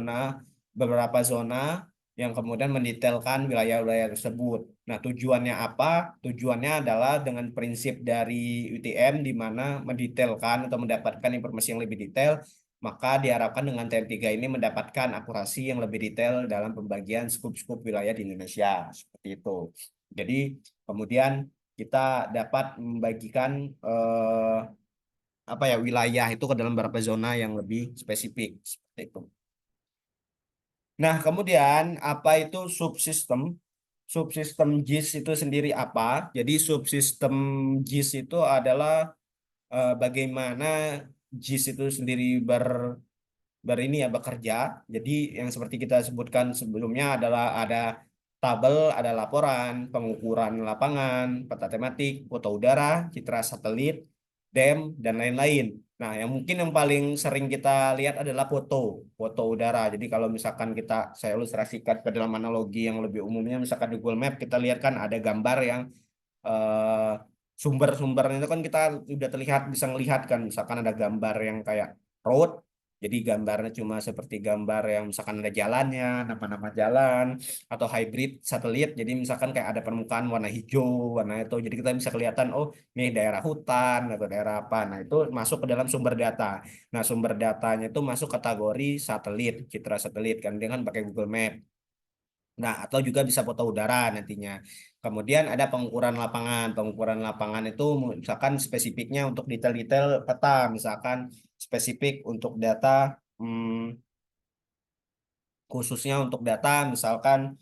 beberapa zona yang kemudian mendetailkan wilayah-wilayah tersebut. Nah, tujuannya apa? Tujuannya adalah dengan prinsip dari UTM di mana mendetailkan atau mendapatkan informasi yang lebih detail, maka diharapkan dengan TM3 ini mendapatkan akurasi yang lebih detail dalam pembagian skup-skup wilayah di Indonesia. Seperti itu. Jadi, kemudian kita dapat membagikan apa ya wilayah itu ke dalam beberapa zona yang lebih spesifik. Seperti itu. Nah, kemudian apa itu subsistem? Subsistem JIS itu sendiri apa? Jadi subsistem JIS itu adalah bagaimana JIS itu sendiri ini ya bekerja. Jadi yang seperti kita sebutkan sebelumnya adalah ada tabel, ada laporan, pengukuran lapangan, peta tematik, foto udara, citra satelit, DEM, dan lain-lain. Nah, yang mungkin yang paling sering kita lihat adalah foto udara. Jadi kalau misalkan saya ilustrasikan ke dalam analogi yang lebih umumnya, misalkan di Google Map kita lihat kan ada gambar yang eh, sumber-sumbernya itu kan kita sudah terlihat bisa melihat kan misalkan ada gambar yang kayak road, jadi gambarnya cuma seperti gambar yang misalkan ada jalannya, nama-nama jalan, atau hybrid satelit, jadi misalkan kayak ada permukaan warna hijau, warna itu, jadi kita bisa kelihatan oh ini daerah hutan atau daerah apa. Nah, itu masuk ke dalam sumber data. Nah, sumber datanya itu masuk kategori satelit, citra satelit kan dengan pakai Google Map. Nah, atau juga bisa foto udara nantinya. Kemudian ada pengukuran lapangan. Pengukuran lapangan itu misalkan spesifiknya untuk detail-detail peta, misalkan spesifik untuk data, khususnya untuk data, misalkan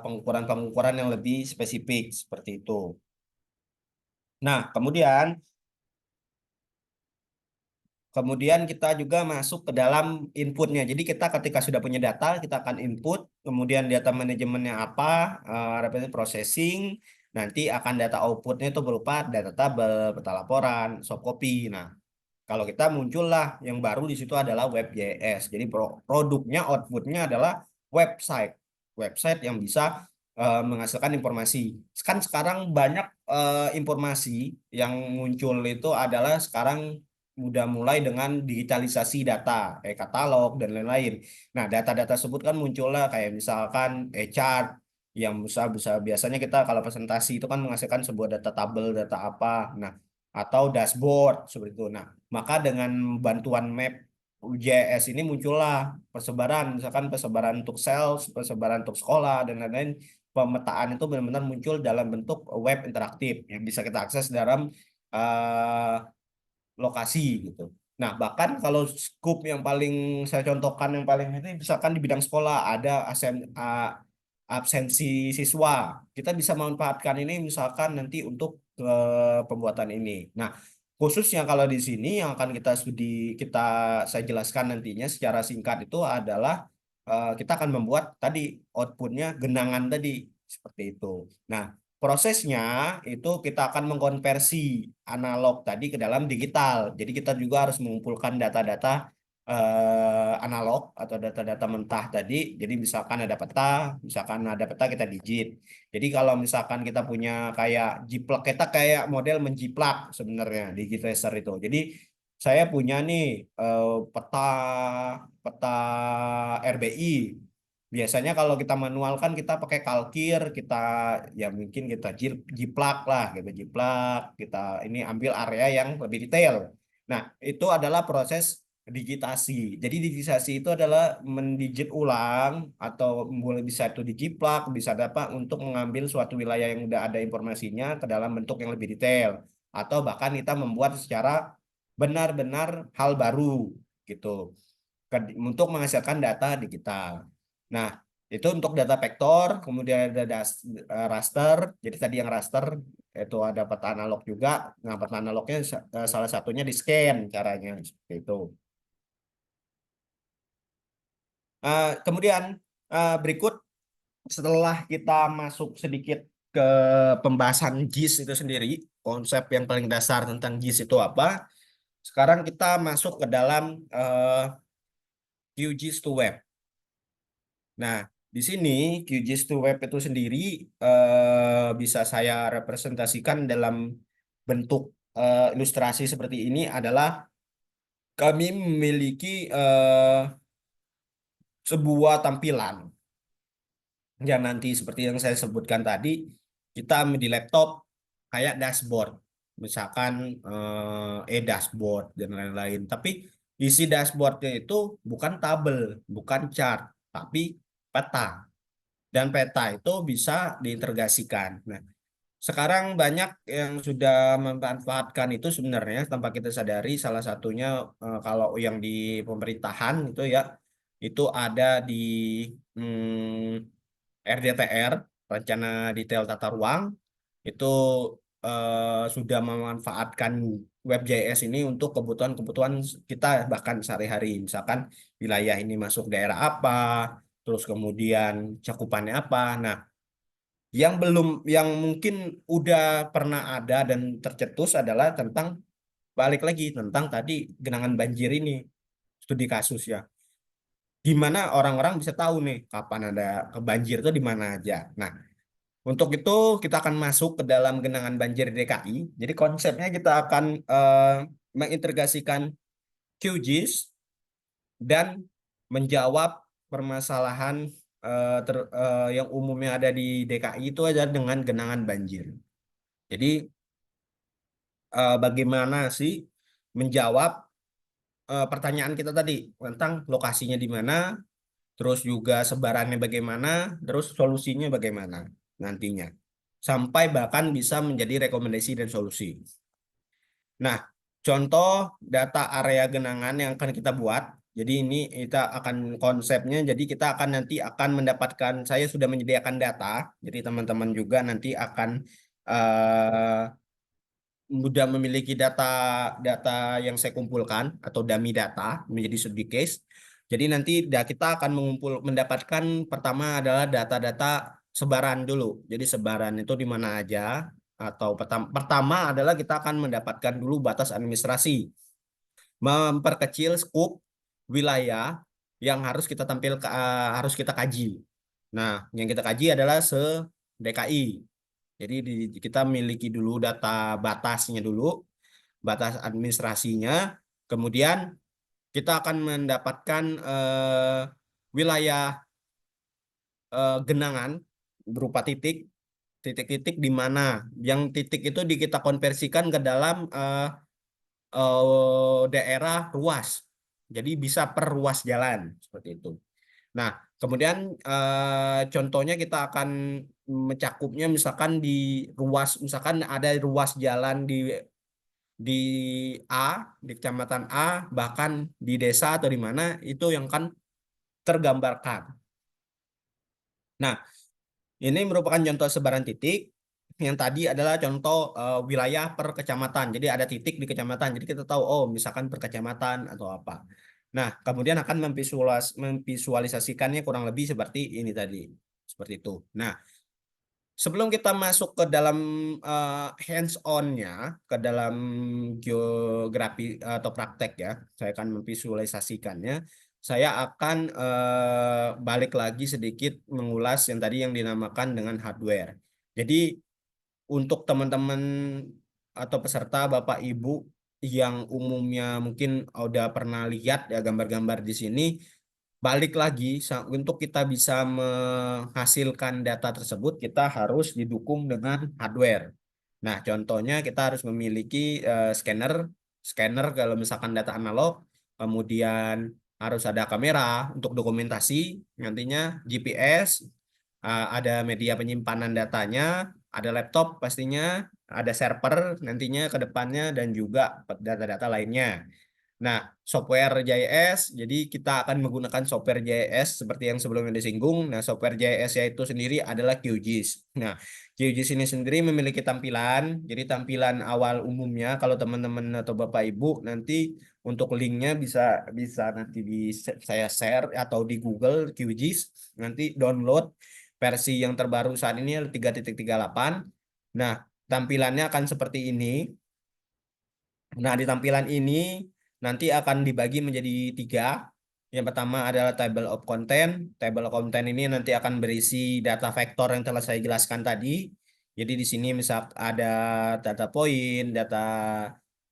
pengukuran-pengukuran yang lebih spesifik seperti itu. Nah, kemudian kita juga masuk ke dalam inputnya. Jadi kita ketika sudah punya data, kita akan input, kemudian data manajemennya apa, represent processing, nanti akan data outputnya itu berupa data tabel, peta laporan, soft copy. Nah, kalau kita muncullah yang baru di situ adalah web.js. Jadi produknya, outputnya adalah website. Website yang bisa menghasilkan informasi. Kan sekarang banyak informasi yang muncul itu adalah sekarang udah mulai dengan digitalisasi data, kayak katalog dan lain-lain. Nah, data-data tersebut kan muncullah kayak misalkan chart yang bisa biasanya kita kalau presentasi itu kan menghasilkan sebuah data tabel, data apa. Nah, atau dashboard seperti itu. Nah, maka dengan bantuan map UJS ini muncullah persebaran, misalkan persebaran untuk sales, persebaran untuk sekolah, dan lain-lain. Pemetaan itu benar-benar muncul dalam bentuk web interaktif yang bisa kita akses dalam eh, lokasi gitu. Nah, bahkan kalau scoop yang paling saya contohkan yang paling ini misalkan di bidang sekolah ada absensi siswa. Kita bisa memanfaatkan ini misalkan nanti untuk pembuatan ini. Nah, khususnya kalau di sini yang akan kita saya jelaskan nantinya secara singkat itu adalah kita akan membuat tadi outputnya genangan tadi seperti itu. Nah, prosesnya itu kita akan mengkonversi analog tadi ke dalam digital. Jadi kita juga harus mengumpulkan data-data analog atau data-data mentah tadi. Jadi misalkan ada peta kita digit. Jadi kalau misalkan kita punya kayak jiplak, kita kayak model menjiplak sebenarnya di GitRacer itu. Jadi saya punya nih peta peta RBI. Biasanya kalau kita manual kan kita pakai kalkir, kita ya mungkin kita jiplak lah, gitu jiplak, kita ini ambil area yang lebih detail. Nah, itu adalah proses digitasi. Jadi digitasi itu adalah mendigit ulang atau boleh bisa itu dijiplak, bisa dapat untuk mengambil suatu wilayah yang udah ada informasinya ke dalam bentuk yang lebih detail. Atau bahkan kita membuat secara benar-benar hal baru gitu untuk menghasilkan data digital. Nah, Itu untuk data vektor, kemudian ada raster. Jadi tadi yang raster itu ada peta analog juga. Nah, peta analognya salah satunya di scan caranya seperti itu. Kemudian berikut setelah kita masuk sedikit ke pembahasan JIS itu sendiri, konsep yang paling dasar tentang JIS itu apa? Sekarang kita masuk ke dalam QGIS to Web. Nah, di sini QGIS to Web itu sendiri bisa saya representasikan dalam bentuk ilustrasi seperti ini adalah kami memiliki sebuah tampilan yang nanti seperti yang saya sebutkan tadi, kita di laptop kayak dashboard, misalkan dashboard dan lain-lain. Tapi isi dashboardnya itu bukan tabel, bukan chart, tapi peta. Dan peta itu bisa diintegrasikan. Nah, sekarang banyak yang sudah memanfaatkan itu sebenarnya tanpa kita sadari. Salah satunya kalau yang di pemerintahan itu ya, itu ada di RDTR, Rencana Detail Tata Ruang, itu sudah memanfaatkan WebJS ini untuk kebutuhan-kebutuhan kita bahkan sehari-hari. Misalkan wilayah ini masuk daerah apa, terus kemudian cakupannya apa. Nah, yang mungkin udah pernah ada dan tercetus adalah tentang balik lagi tentang tadi genangan banjir ini, studi kasus ya. Gimana orang-orang bisa tahu nih kapan ada banjir itu di mana aja. Nah, untuk itu kita akan masuk ke dalam genangan banjir di DKI. Jadi konsepnya kita akan mengintegrasikan QGIS dan menjawab permasalahan yang umumnya ada di DKI itu aja dengan genangan banjir. Jadi bagaimana sih menjawab pertanyaan kita tadi tentang lokasinya di mana, terus juga sebarannya bagaimana, terus solusinya bagaimana nantinya. Sampai bahkan bisa menjadi rekomendasi dan solusi. Nah, contoh data area genangan yang akan kita buat. Jadi ini kita akan konsepnya, jadi kita akan nanti akan mendapatkan, saya sudah menyediakan data, jadi teman-teman juga nanti akan eh, mudah memiliki data yang saya kumpulkan atau dummy data menjadi studi case. Jadi nanti kita akan mendapatkan pertama adalah data-data sebaran dulu. Jadi sebaran itu di mana aja atau pertama adalah kita akan mendapatkan dulu batas administrasi, memperkecil skup wilayah yang harus kita harus kita kaji. Nah, yang kita kaji adalah se-DKI. Jadi kita miliki dulu data batasnya dulu, batas administrasinya. Kemudian kita akan mendapatkan wilayah genangan berupa titik-titik di mana yang titik itu kita konversikan ke dalam daerah ruas. Jadi bisa per ruas jalan seperti itu. Nah, kemudian contohnya kita akan mencakupnya misalkan di ruas, misalkan ada ruas jalan di A, di kecamatan A, bahkan di desa atau di mana itu yang kan tergambarkan. Nah, ini merupakan contoh sebaran titik. Yang tadi adalah contoh wilayah per kecamatan. Jadi ada titik di kecamatan. Jadi kita tahu, oh misalkan per kecamatan atau apa. Nah, kemudian akan memvisualisasikannya kurang lebih seperti ini tadi. Seperti itu. Nah, sebelum kita masuk ke dalam hands-on-nya, ke dalam geografi atau praktek ya, saya akan memvisualisasikannya. Saya akan balik lagi sedikit mengulas yang tadi yang dinamakan dengan hardware. Jadi untuk teman-teman atau peserta Bapak Ibu yang umumnya mungkin udah pernah lihat ya gambar-gambar di sini, balik lagi untuk kita bisa menghasilkan data tersebut kita harus didukung dengan hardware. Nah, contohnya kita harus memiliki scanner, scanner kalau misalkan data analog, kemudian harus ada kamera untuk dokumentasi, nantinya GPS, ada media penyimpanan datanya, ada laptop pastinya, ada server nantinya ke depannya dan juga data-data lainnya. Nah, software JS, jadi kita akan menggunakan software JS seperti yang sebelumnya disinggung. Nah, software JS yaitu sendiri adalah QGIS. Nah, QGIS ini sendiri memiliki tampilan. Jadi tampilan awal umumnya, kalau teman-teman atau Bapak Ibu nanti untuk linknya bisa bisa nanti saya share atau di Google QGIS. Nanti download versi yang terbaru saat ini 3.38. Nah, tampilannya akan seperti ini. Nah, di tampilan ini nanti akan dibagi menjadi tiga. Yang pertama adalah table of content. Table of content ini nanti akan berisi data vektor yang telah saya jelaskan tadi. Jadi di sini misal ada data point, data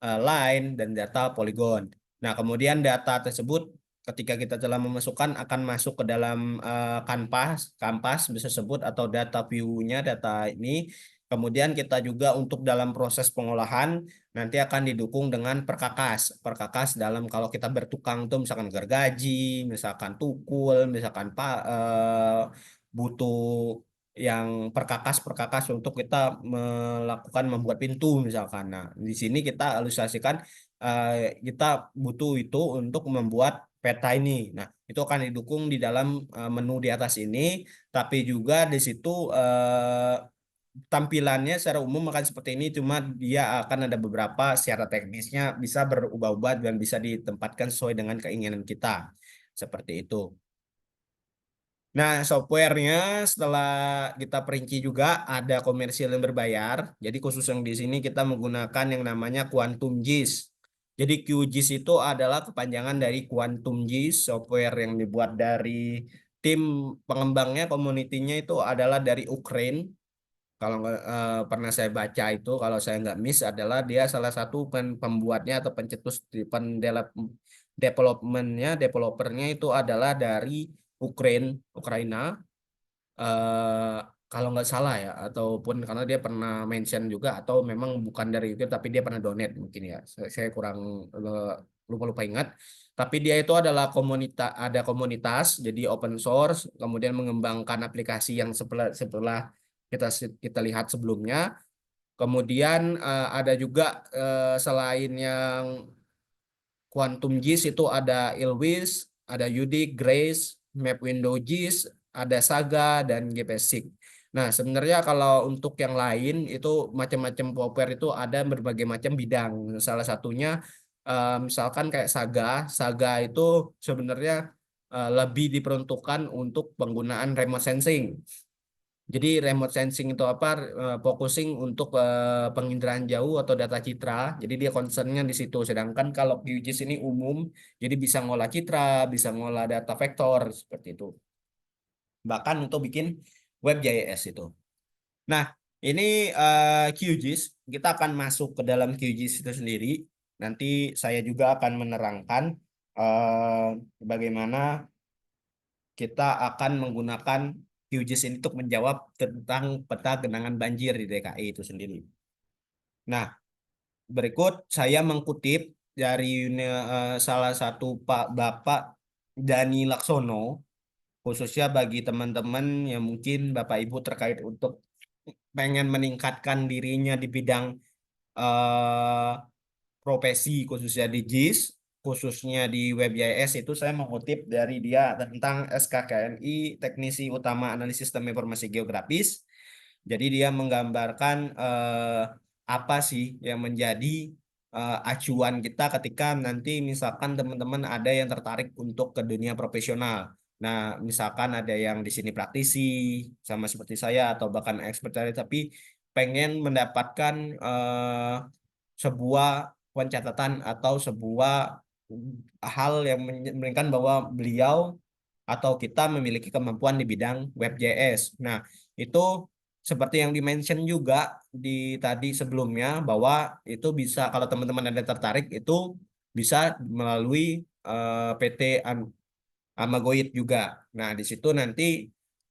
line, dan data polygon. Nah, kemudian data tersebut ketika kita telah memasukkan akan masuk ke dalam kanvas bisa sebut atau data view-nya data ini. Kemudian kita juga untuk dalam proses pengolahan nanti akan didukung dengan perkakas. Perkakas dalam kalau kita bertukang tuh misalkan gergaji, misalkan tukul, misalkan butuh yang perkakas-perkakas untuk kita melakukan membuat pintu misalkan. Nah, di sini kita ilustrasikan kita butuh itu untuk membuat peta ini. Nah, itu akan didukung di dalam menu di atas ini, tapi juga di situ tampilannya secara umum akan seperti ini, cuma dia akan ada beberapa secara teknisnya bisa berubah-ubah dan bisa ditempatkan sesuai dengan keinginan kita. Seperti itu. Nah, softwarenya setelah kita perinci juga ada komersial yang berbayar. Jadi khusus yang di sini kita menggunakan yang namanya Quantum JIS. Jadi QGIS itu adalah kepanjangan dari Quantum JIS, software yang dibuat dari tim pengembangnya, komunitinya itu adalah dari Ukraine. Kalau pernah saya baca itu, kalau saya nggak miss adalah dia salah satu pembuatnya atau pencetus di developernya itu adalah dari Ukraina. eh Kalau nggak salah ya, ataupun karena dia pernah mention juga, atau memang bukan dari itu, tapi dia pernah donate mungkin ya. Saya kurang lupa-lupa ingat. Tapi dia itu adalah ada komunitas, jadi open source, kemudian mengembangkan aplikasi yang setelah setelah kita kita lihat sebelumnya. Kemudian ada juga selain yang Quantum JIS itu ada Ilwis, ada Udik, Grace, MapWindow JIS, ada Saga, dan GPSIG. Nah, sebenarnya kalau untuk yang lain itu macam-macam software itu ada berbagai macam bidang. Salah satunya misalkan kayak Saga, Saga itu sebenarnya lebih diperuntukkan untuk penggunaan remote sensing. Jadi remote sensing itu apa? Focusing untuk penginderaan jauh atau data citra. Jadi dia concernnya di situ. Sedangkan kalau QGIS ini umum, jadi bisa ngolah citra, bisa ngolah data vektor seperti itu. Bahkan untuk bikin web JS itu. Nah, ini QGIS. Kita akan masuk ke dalam QGIS itu sendiri. Nanti saya juga akan menerangkan eh, bagaimana kita akan menggunakan QGIS ini untuk menjawab tentang peta genangan banjir di DKI itu sendiri. Nah, berikut saya mengutip dari salah satu Pak Bapak Dani Laksono, khususnya bagi teman-teman yang mungkin Bapak Ibu terkait untuk pengen meningkatkan dirinya di bidang eh, profesi khususnya di JIS, khususnya di WebJS itu saya mengutip dari dia tentang SKKNI Teknisi Utama Analisis Sistem Informasi Geografis. Jadi dia menggambarkan apa sih yang menjadi acuan kita ketika nanti misalkan teman-teman ada yang tertarik untuk ke dunia profesional. Nah, misalkan ada yang di sini praktisi sama seperti saya atau bahkan expert tapi pengen mendapatkan sebuah pencatatan atau sebuah hal yang menunjukkan bahwa beliau atau kita memiliki kemampuan di bidang web.js. Nah, itu seperti yang dimention juga di tadi sebelumnya bahwa itu bisa kalau teman-teman ada tertarik itu bisa melalui PT Amagoid juga. Nah, di situ nanti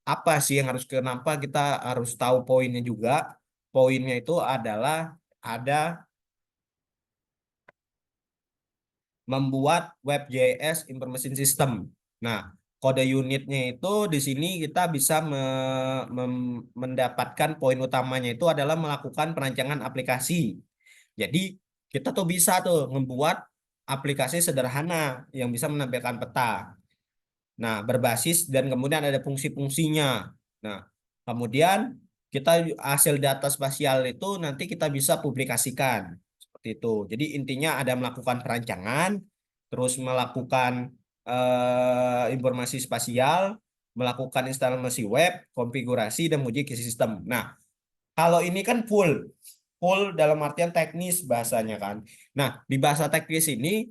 apa sih yang harus kenapa kita harus tahu poinnya juga. Poinnya itu adalah ada membuat WebJS Information System. Nah, kode unitnya itu di sini kita bisa mendapatkan poin utamanya itu adalah melakukan perancangan aplikasi. Jadi kita tuh bisa tuh membuat aplikasi sederhana yang bisa menampilkan peta. Nah, berbasis dan kemudian ada fungsi-fungsinya. Nah, kemudian kita hasil data spasial itu nanti kita bisa publikasikan seperti itu. Jadi intinya ada melakukan perancangan, terus melakukan informasi spasial, melakukan instalasi web, konfigurasi dan uji ke sistem. Nah, kalau ini kan full dalam artian teknis bahasanya kan. Nah, di bahasa teknis ini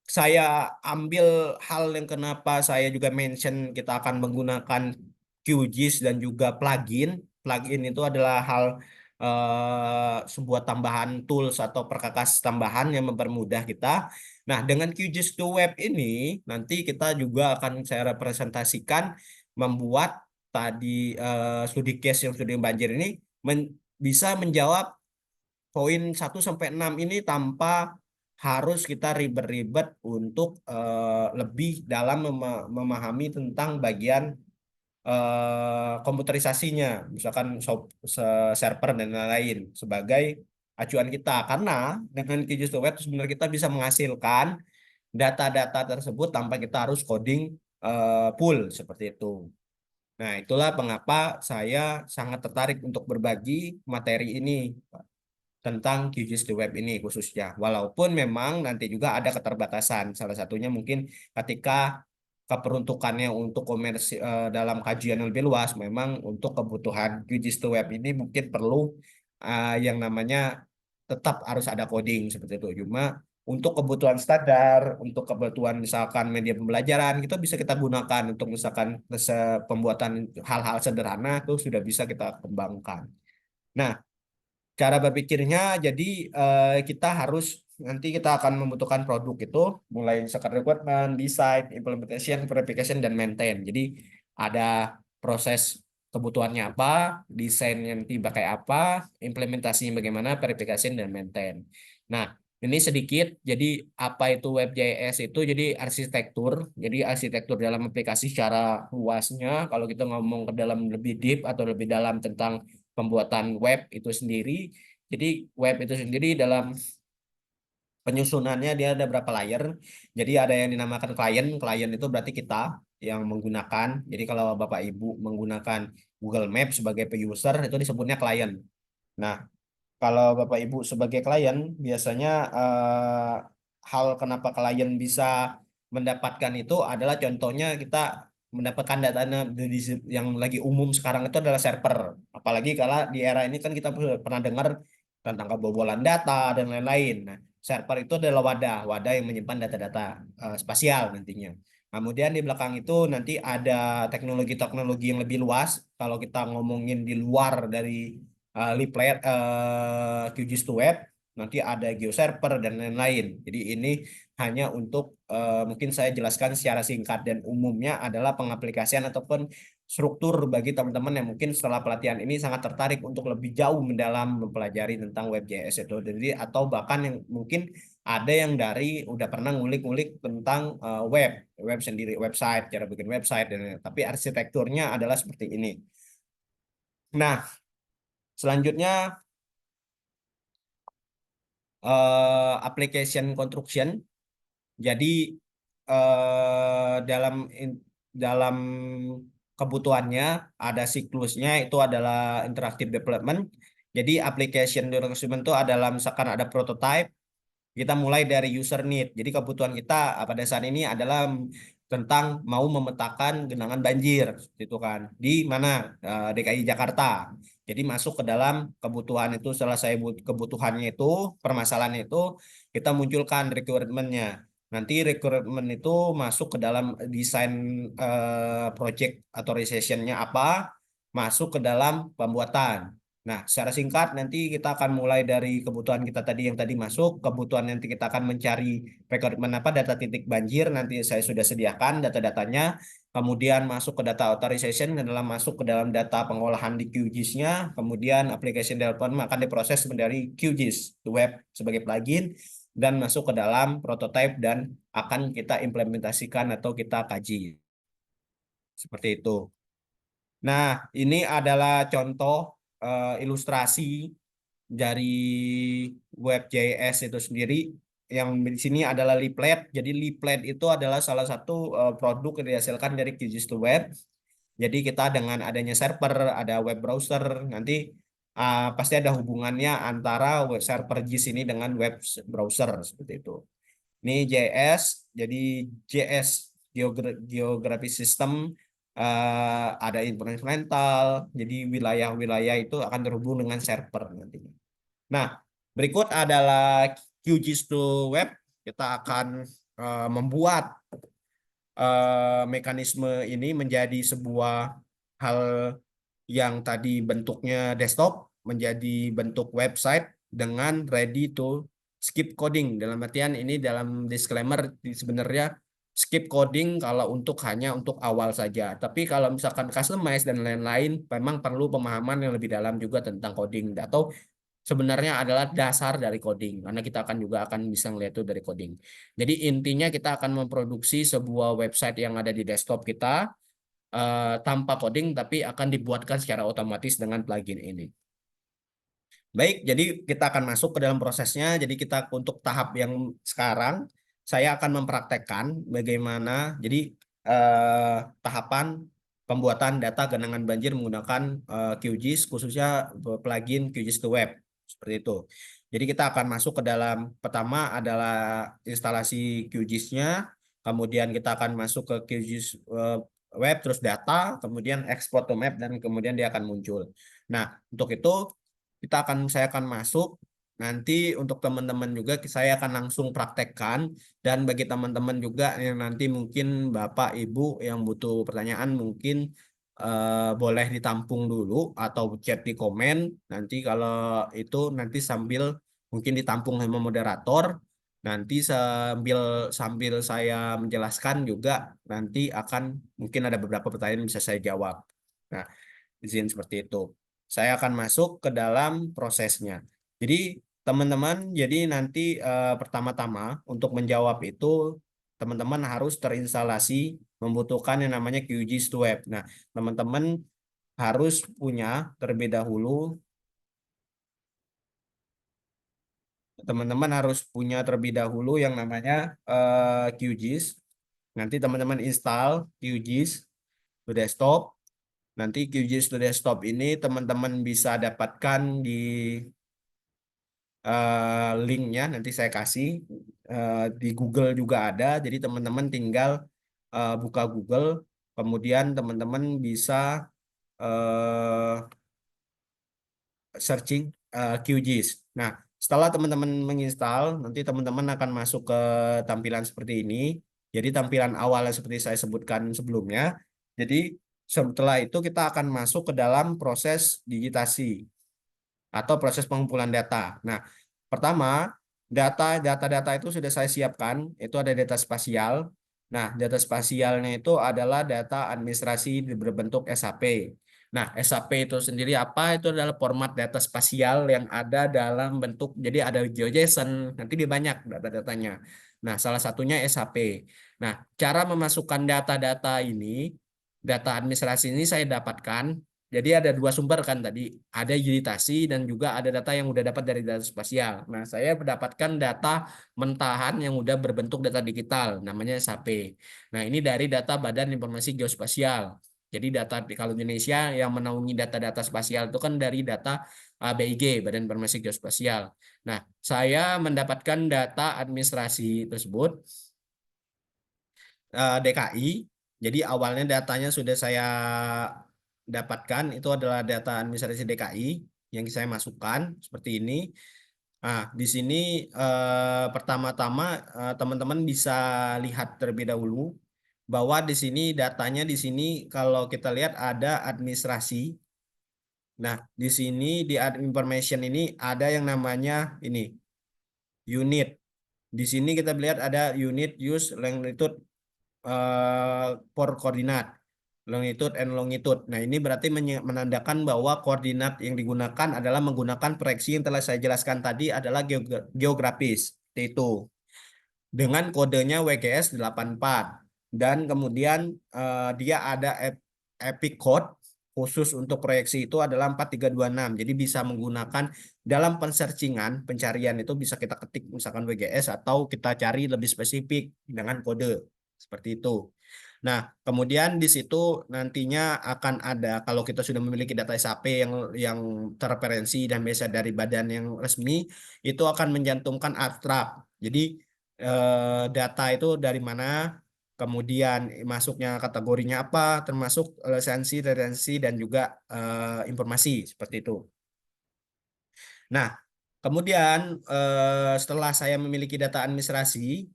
saya ambil hal yang kenapa saya juga mention kita akan menggunakan QGIS dan juga plugin. Plugin itu adalah hal sebuah tambahan tools atau perkakas tambahan yang mempermudah kita. Nah, dengan QGIS to Web ini nanti kita juga akan saya representasikan membuat tadi studi case yang studi banjir ini bisa menjawab poin 1 sampai 6 ini tanpa harus kita ribet-ribet untuk lebih dalam memahami tentang bagian komputerisasinya, misalkan server dan lain-lain sebagai acuan kita. Karena dengan QGIS to Web sebenarnya kita bisa menghasilkan data-data tersebut tanpa kita harus coding full seperti itu. Nah, itulah mengapa saya sangat tertarik untuk berbagi materi ini tentang QGIS di web ini khususnya. Walaupun memang nanti juga ada keterbatasan. Salah satunya mungkin ketika keperuntukannya untuk komersi dalam kajian yang lebih luas, memang untuk kebutuhan QGIS di web ini mungkin perlu yang namanya tetap harus ada coding seperti itu. Cuma untuk kebutuhan standar, untuk kebutuhan misalkan media pembelajaran, itu bisa kita gunakan untuk misalkan pembuatan hal-hal sederhana itu sudah bisa kita kembangkan. Nah, cara berpikirnya, jadi kita harus nanti kita akan membutuhkan produk itu mulai misalkan requirement, design, implementation, verification, dan maintain. Jadi ada proses kebutuhannya apa, desainnya nanti pakai apa, implementasinya bagaimana, verification, dan maintain. Nah, ini sedikit, jadi apa itu WebJS itu, jadi arsitektur, dalam aplikasi secara luasnya, kalau kita ngomong ke dalam lebih deep atau lebih dalam tentang pembuatan web itu sendiri. Jadi web itu sendiri dalam penyusunannya dia ada berapa layer. Jadi ada yang dinamakan klien. Klien itu berarti kita yang menggunakan. Jadi kalau Bapak Ibu menggunakan Google Maps sebagai user itu disebutnya klien. Nah, kalau Bapak Ibu sebagai klien biasanya hal kenapa klien bisa mendapatkan itu adalah contohnya kita mendapatkan datanya yang lagi umum sekarang itu adalah server. Apalagi kalau di era ini kan kita pernah dengar tentang kebobolan data dan lain-lain. Nah, server itu adalah wadah yang menyimpan data-data spasial nantinya. Kemudian di belakang itu nanti ada teknologi-teknologi yang lebih luas. Kalau kita ngomongin di luar dari leaf layer QGIS to Web, nanti ada GeoServer dan lain-lain. Jadi ini hanya untuk mungkin saya jelaskan secara singkat dan umumnya adalah pengaplikasian ataupun struktur bagi teman-teman yang mungkin setelah pelatihan ini sangat tertarik untuk lebih jauh mendalam mempelajari tentang WebJS itu. Jadi atau bahkan yang mungkin ada yang dari udah pernah ngulik-ngulik tentang web sendiri, website, cara bikin website dan tapi arsitekturnya adalah seperti ini. Nah, selanjutnya application construction. Jadi dalam kebutuhannya ada siklusnya itu adalah interactive development. Jadi application development itu adalah misalkan ada prototype, kita mulai dari user need. Jadi kebutuhan kita pada saat ini adalah tentang mau memetakan genangan banjir, itu kan di mana DKI Jakarta. Jadi masuk ke dalam kebutuhan itu, setelah saya kebutuhannya itu, permasalahannya itu, kita munculkan requirement-nya. Nanti requirement itu masuk ke dalam desain project authorization-nya apa, masuk ke dalam pembuatan. Nah, secara singkat nanti kita akan mulai dari kebutuhan kita tadi yang tadi masuk, kebutuhan nanti kita akan mencari requirement apa data titik banjir, nanti saya sudah sediakan data-datanya, kemudian masuk ke data authorization dan dalam masuk ke dalam data pengolahan di QGIS-nya, kemudian application development akan diproses dari QGIS to web sebagai plugin dan masuk ke dalam prototype dan akan kita implementasikan atau kita kaji. Seperti itu. Nah, ini adalah contoh ilustrasi dari WebJS itu sendiri. yang di sini adalah Leaflet. Jadi Leaflet itu adalah salah satu produk yang dihasilkan dari QGIS to Web. Jadi kita dengan adanya server, ada web browser, nanti pasti ada hubungannya antara web server JIS ini dengan web browser seperti itu. Ini JS, jadi JS Geography System, ada environmental, jadi wilayah-wilayah itu akan terhubung dengan server nantinya. Nah, berikut adalah QGIS to Web. Kita akan membuat mekanisme ini menjadi sebuah hal yang tadi bentuknya desktop menjadi bentuk website dengan ready to skip coding. Dalam artian ini dalam disclaimer sebenarnya skip coding kalau hanya untuk awal saja. Tapi kalau misalkan customize dan lain-lain memang perlu pemahaman yang lebih dalam juga tentang coding atau sebenarnya adalah dasar dari coding karena kita akan bisa melihat itu dari coding. Jadi intinya kita akan memproduksi sebuah website yang ada di desktop kita tanpa coding tapi akan dibuatkan secara otomatis dengan plugin ini. Baik, jadi kita akan masuk ke dalam prosesnya. Jadi kita untuk tahap yang sekarang saya akan mempraktekkan bagaimana jadi tahapan pembuatan data genangan banjir menggunakan QGIS khususnya plugin QGIS to Web seperti itu. Jadi kita akan masuk ke dalam pertama adalah instalasi QGIS-nya, kemudian kita akan masuk ke QGIS Web terus data, kemudian export to map dan kemudian dia akan muncul. Nah, untuk itu saya akan masuk nanti untuk teman-teman juga saya akan langsung praktekkan dan bagi teman-teman juga yang nanti mungkin Bapak Ibu yang butuh pertanyaan mungkin boleh ditampung dulu atau chat di komen nanti kalau itu nanti sambil mungkin ditampung sama moderator nanti sambil sambil saya menjelaskan juga nanti akan mungkin ada beberapa pertanyaan yang bisa saya jawab. Nah, izin seperti itu. Saya akan masuk ke dalam prosesnya. Jadi teman-teman, jadi nanti pertama-tama untuk menjawab itu teman-teman harus terinstalasi membutuhkan yang namanya QGIS to Web. Nah, teman-teman harus punya terlebih dahulu yang namanya QGIS. Nanti teman-teman install QGIS to desktop. Nanti QGIS to desktop ini teman-teman bisa dapatkan di linknya nanti saya kasih di Google juga ada. Jadi teman-teman tinggal buka Google, kemudian teman-teman bisa searching QGIS. Nah, setelah teman-teman menginstal, nanti teman-teman akan masuk ke tampilan seperti ini. Jadi tampilan awalnya seperti saya sebutkan sebelumnya. Jadi setelah itu kita akan masuk ke dalam proses digitasi atau proses pengumpulan data. Nah, pertama, data itu sudah saya siapkan, itu ada data spasial. Nah, data spasialnya itu adalah data administrasi berbentuk SAP. Nah, SAP itu sendiri apa? Itu adalah format data spasial yang ada dalam bentuk, jadi ada GeoJSON, nanti dia banyak data-datanya. Nah, salah satunya SAP. Nah, cara memasukkan data-data ini, data administrasi ini saya dapatkan jadi ada dua sumber kan tadi, ada Unitasi dan juga ada data yang udah dapat dari data spasial. Nah, saya mendapatkan data mentahan yang udah berbentuk data digital, namanya SAP. Nah, ini dari data Badan Informasi Geospasial. Jadi data kalau Indonesia yang menaungi data-data spasial itu kan dari data BIG, Badan Informasi Geospasial. Nah, saya mendapatkan data administrasi tersebut DKI. Jadi awalnya datanya sudah saya dapatkan itu adalah data administrasi DKI yang saya masukkan seperti ini. Nah, di sini pertama-tama teman-teman bisa lihat terlebih dahulu bahwa di sini datanya di sini kalau kita lihat ada administrasi. Nah, di sini di information ini ada yang namanya ini unit. Di sini kita lihat ada unit use longitude for koordinat longitude and longitude. Nah, ini berarti menandakan bahwa koordinat yang digunakan adalah menggunakan proyeksi yang telah saya jelaskan tadi adalah geografis. Itu dengan kodenya WGS 84 dan kemudian dia ada epic code. khusus untuk proyeksi itu adalah 4326. Jadi bisa menggunakan dalam pensearchingan, pencarian itu bisa kita ketik misalkan WGS atau kita cari lebih spesifik dengan kode seperti itu. Nah, kemudian di situ nantinya akan ada kalau kita sudah memiliki data SAP yang terreferensi dan biasa dari badan yang resmi, itu akan mencantumkan abstrak. Jadi data itu dari mana, kemudian masuknya kategorinya apa, termasuk lisensi, referensi dan juga informasi seperti itu. Nah, kemudian setelah saya memiliki data administrasi,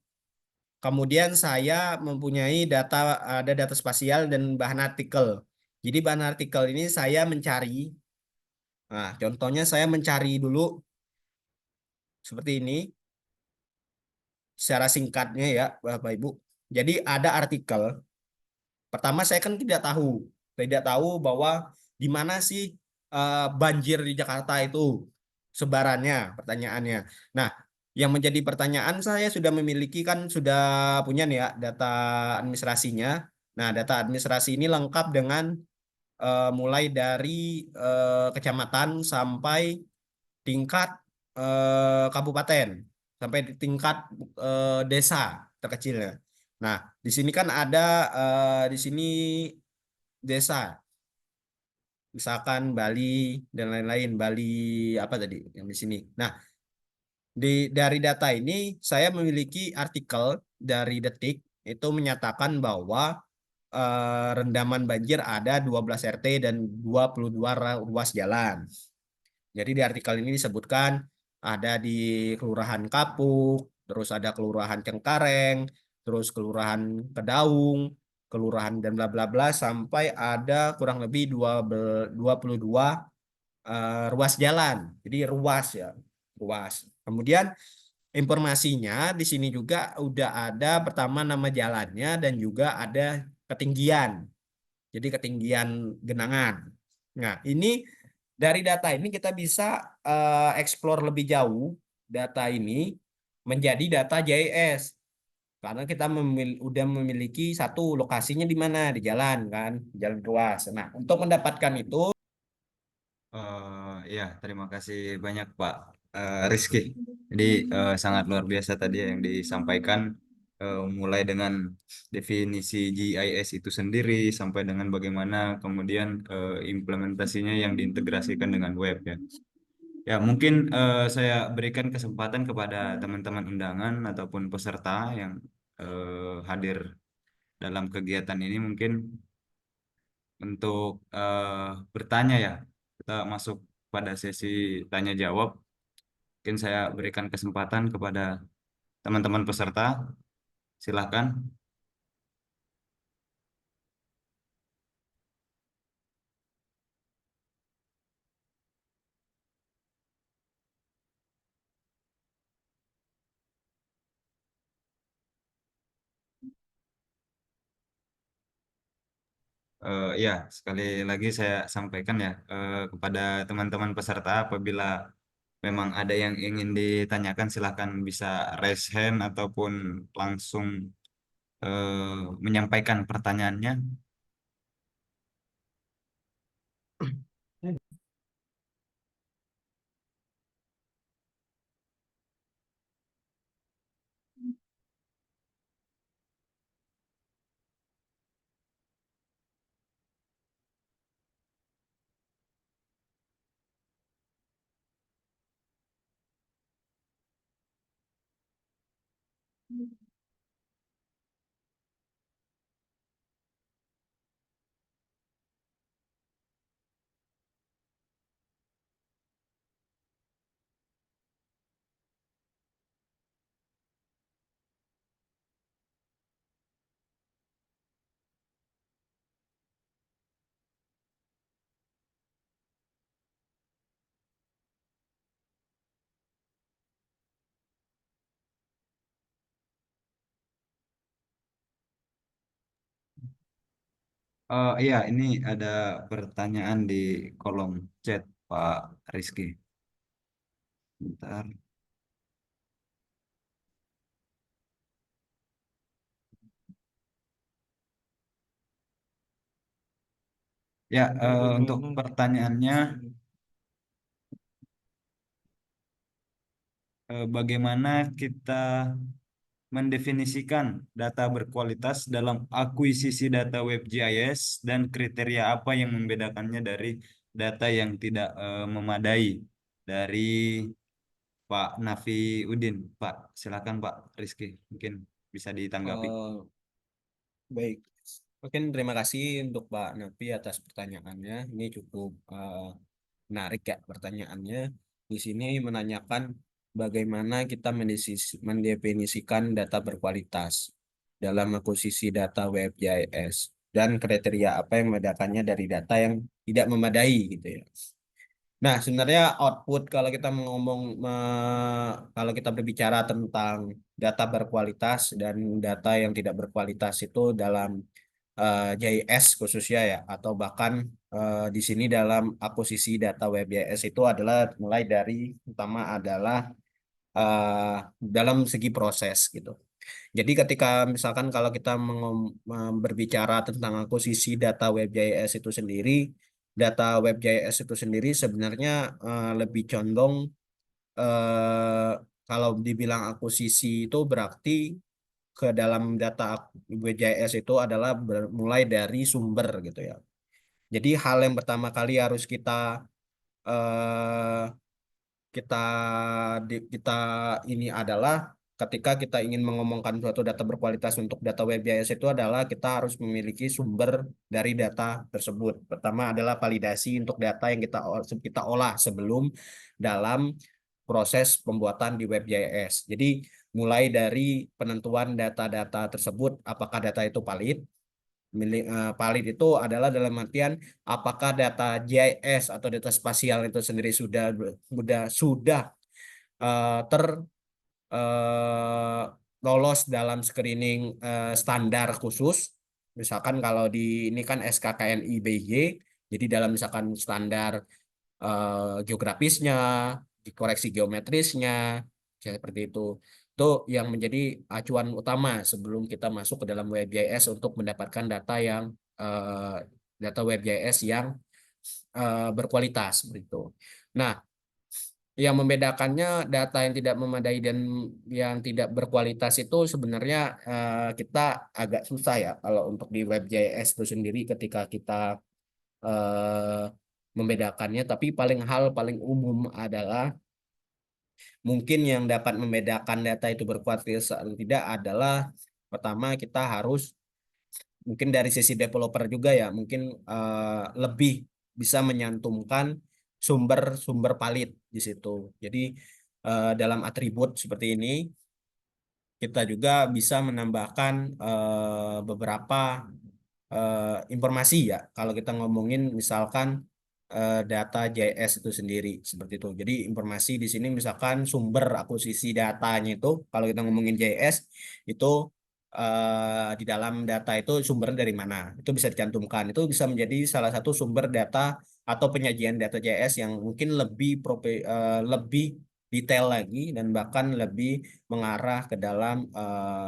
kemudian saya mempunyai ada data spasial dan bahan artikel. Jadi bahan artikel ini saya mencari, nah contohnya saya mencari dulu seperti ini, secara singkatnya ya Bapak Ibu. Jadi ada artikel, pertama saya kan tidak tahu bahwa di mana sih banjir di Jakarta itu sebarannya, pertanyaannya. Nah, yang menjadi pertanyaan saya sudah memiliki kan sudah punya nih ya data administrasinya. Nah, data administrasi ini lengkap dengan mulai dari kecamatan sampai tingkat kabupaten sampai di tingkat desa terkecilnya. Nah, di sini kan ada di sini desa, misalkan Bali dan lain-lain. Bali apa tadi yang di sini. Nah, dari data ini saya memiliki artikel dari Detik itu menyatakan bahwa rendaman banjir ada 12 RT dan 22 ruas jalan. Jadi di artikel ini disebutkan ada di Kelurahan Kapuk, terus ada Kelurahan Cengkareng, terus Kelurahan Kedaung, Kelurahan dan bla bla bla sampai ada kurang lebih 22 ruas jalan. Jadi ruas ya, ruas. Kemudian informasinya di sini juga udah ada pertama nama jalannya dan juga ada ketinggian. Jadi ketinggian genangan. Nah, ini dari data ini kita bisa explore lebih jauh data ini menjadi data JS karena kita udah memiliki satu lokasinya di mana di jalan kan, jalan ruas. Nah, untuk mendapatkan itu Ya, terima kasih banyak Pak Rizky. Jadi sangat luar biasa tadi yang disampaikan, mulai dengan definisi GIS itu sendiri sampai dengan bagaimana kemudian implementasinya yang diintegrasikan dengan web ya. Ya, mungkin saya berikan kesempatan kepada teman-teman undangan ataupun peserta yang hadir dalam kegiatan ini mungkin untuk bertanya ya. Kita masuk pada sesi tanya jawab. Mungkin saya berikan kesempatan kepada teman-teman peserta. Silahkan. Ya, sekali lagi saya sampaikan ya kepada teman-teman peserta apabila memang ada yang ingin ditanyakan silahkan bisa raise hand ataupun langsung menyampaikan pertanyaannya. Iya, ini ada pertanyaan di kolom chat Pak Rizky. Bentar. Ya, untuk pertanyaannya, bagaimana kita mendefinisikan data berkualitas dalam akuisisi data web GIS dan kriteria apa yang membedakannya dari data yang tidak memadai dari Pak Nafi Udin. Pak, silakan Pak Rizky, mungkin bisa ditanggapi. Eh, Baik, mungkin terima kasih untuk Pak Napi atas pertanyaannya. Ini cukup menarik ya pertanyaannya. Di sini menanyakan bagaimana kita mendefinisikan data berkualitas dalam akuisisi data web GIS dan kriteria apa yang membedakannya dari data yang tidak memadai gitu ya. Nah, sebenarnya output kalau kita kalau kita berbicara tentang data berkualitas dan data yang tidak berkualitas itu dalam JS khususnya ya, atau bahkan di sini dalam akuisisi data web JS itu adalah mulai dari utama adalah eh, dalam segi proses gitu. Jadi ketika misalkan kalau kita berbicara tentang akuisisi data WebJS itu sendiri, data WebJS itu sendiri sebenarnya lebih condong eh, kalau dibilang akuisisi itu berarti ke dalam data WebJS itu adalah mulai dari sumber gitu ya. Jadi hal yang pertama kali harus eh, kita kita ini adalah ketika kita ingin mengomongkan suatu data berkualitas untuk data web GIS itu adalah kita harus memiliki sumber dari data tersebut. Pertama adalah validasi untuk data yang kita olah sebelum dalam proses pembuatan di web GIS. Jadi mulai dari penentuan data-data tersebut apakah data itu valid. Valid itu adalah dalam artian apakah data GIS atau data spasial itu sendiri sudah ter eh, lolos dalam screening standar khusus. Misalkan kalau di ini kan SKKNI BY, jadi dalam misalkan standar geografisnya, koreksi geometrisnya, seperti itu. Itu yang menjadi acuan utama sebelum kita masuk ke dalam WebGIS untuk mendapatkan eh, data WebGIS yang berkualitas begitu. Nah, yang membedakannya data yang tidak memadai dan yang tidak berkualitas itu sebenarnya kita agak susah ya kalau untuk di WebJS itu sendiri ketika kita eh, membedakannya. Tapi paling umum adalah mungkin yang dapat membedakan data itu berkualitas atau tidak adalah pertama kita harus mungkin dari sisi developer juga ya mungkin lebih bisa menyantumkan sumber-sumber valid di situ. Jadi dalam atribut seperti ini kita juga bisa menambahkan beberapa informasi ya. Kalau kita ngomongin misalkan data JS itu sendiri seperti itu. Jadi informasi di sini misalkan sumber akuisisi datanya itu kalau kita ngomongin JS itu di dalam data itu sumbernya dari mana. Itu bisa dicantumkan. Itu bisa menjadi salah satu sumber data atau penyajian data JS yang mungkin lebih detail lagi dan bahkan lebih mengarah ke dalam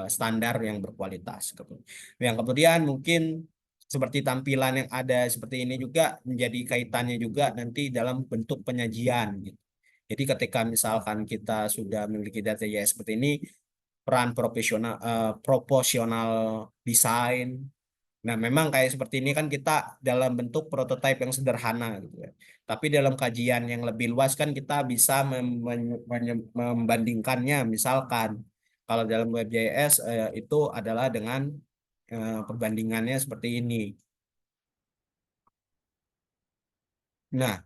standar yang berkualitas. Gitu. Yang kemudian mungkin seperti tampilan yang ada seperti ini juga menjadi kaitannya juga nanti dalam bentuk penyajian gitu. Jadi ketika misalkan kita sudah memiliki data JS seperti ini, peran proporsional desain. Nah, memang kayak seperti ini kan kita dalam bentuk prototipe yang sederhana gitu ya. Tapi dalam kajian yang lebih luas kan kita bisa membandingkannya. Misalkan kalau dalam WebJS itu adalah dengan perbandingannya seperti ini. Nah,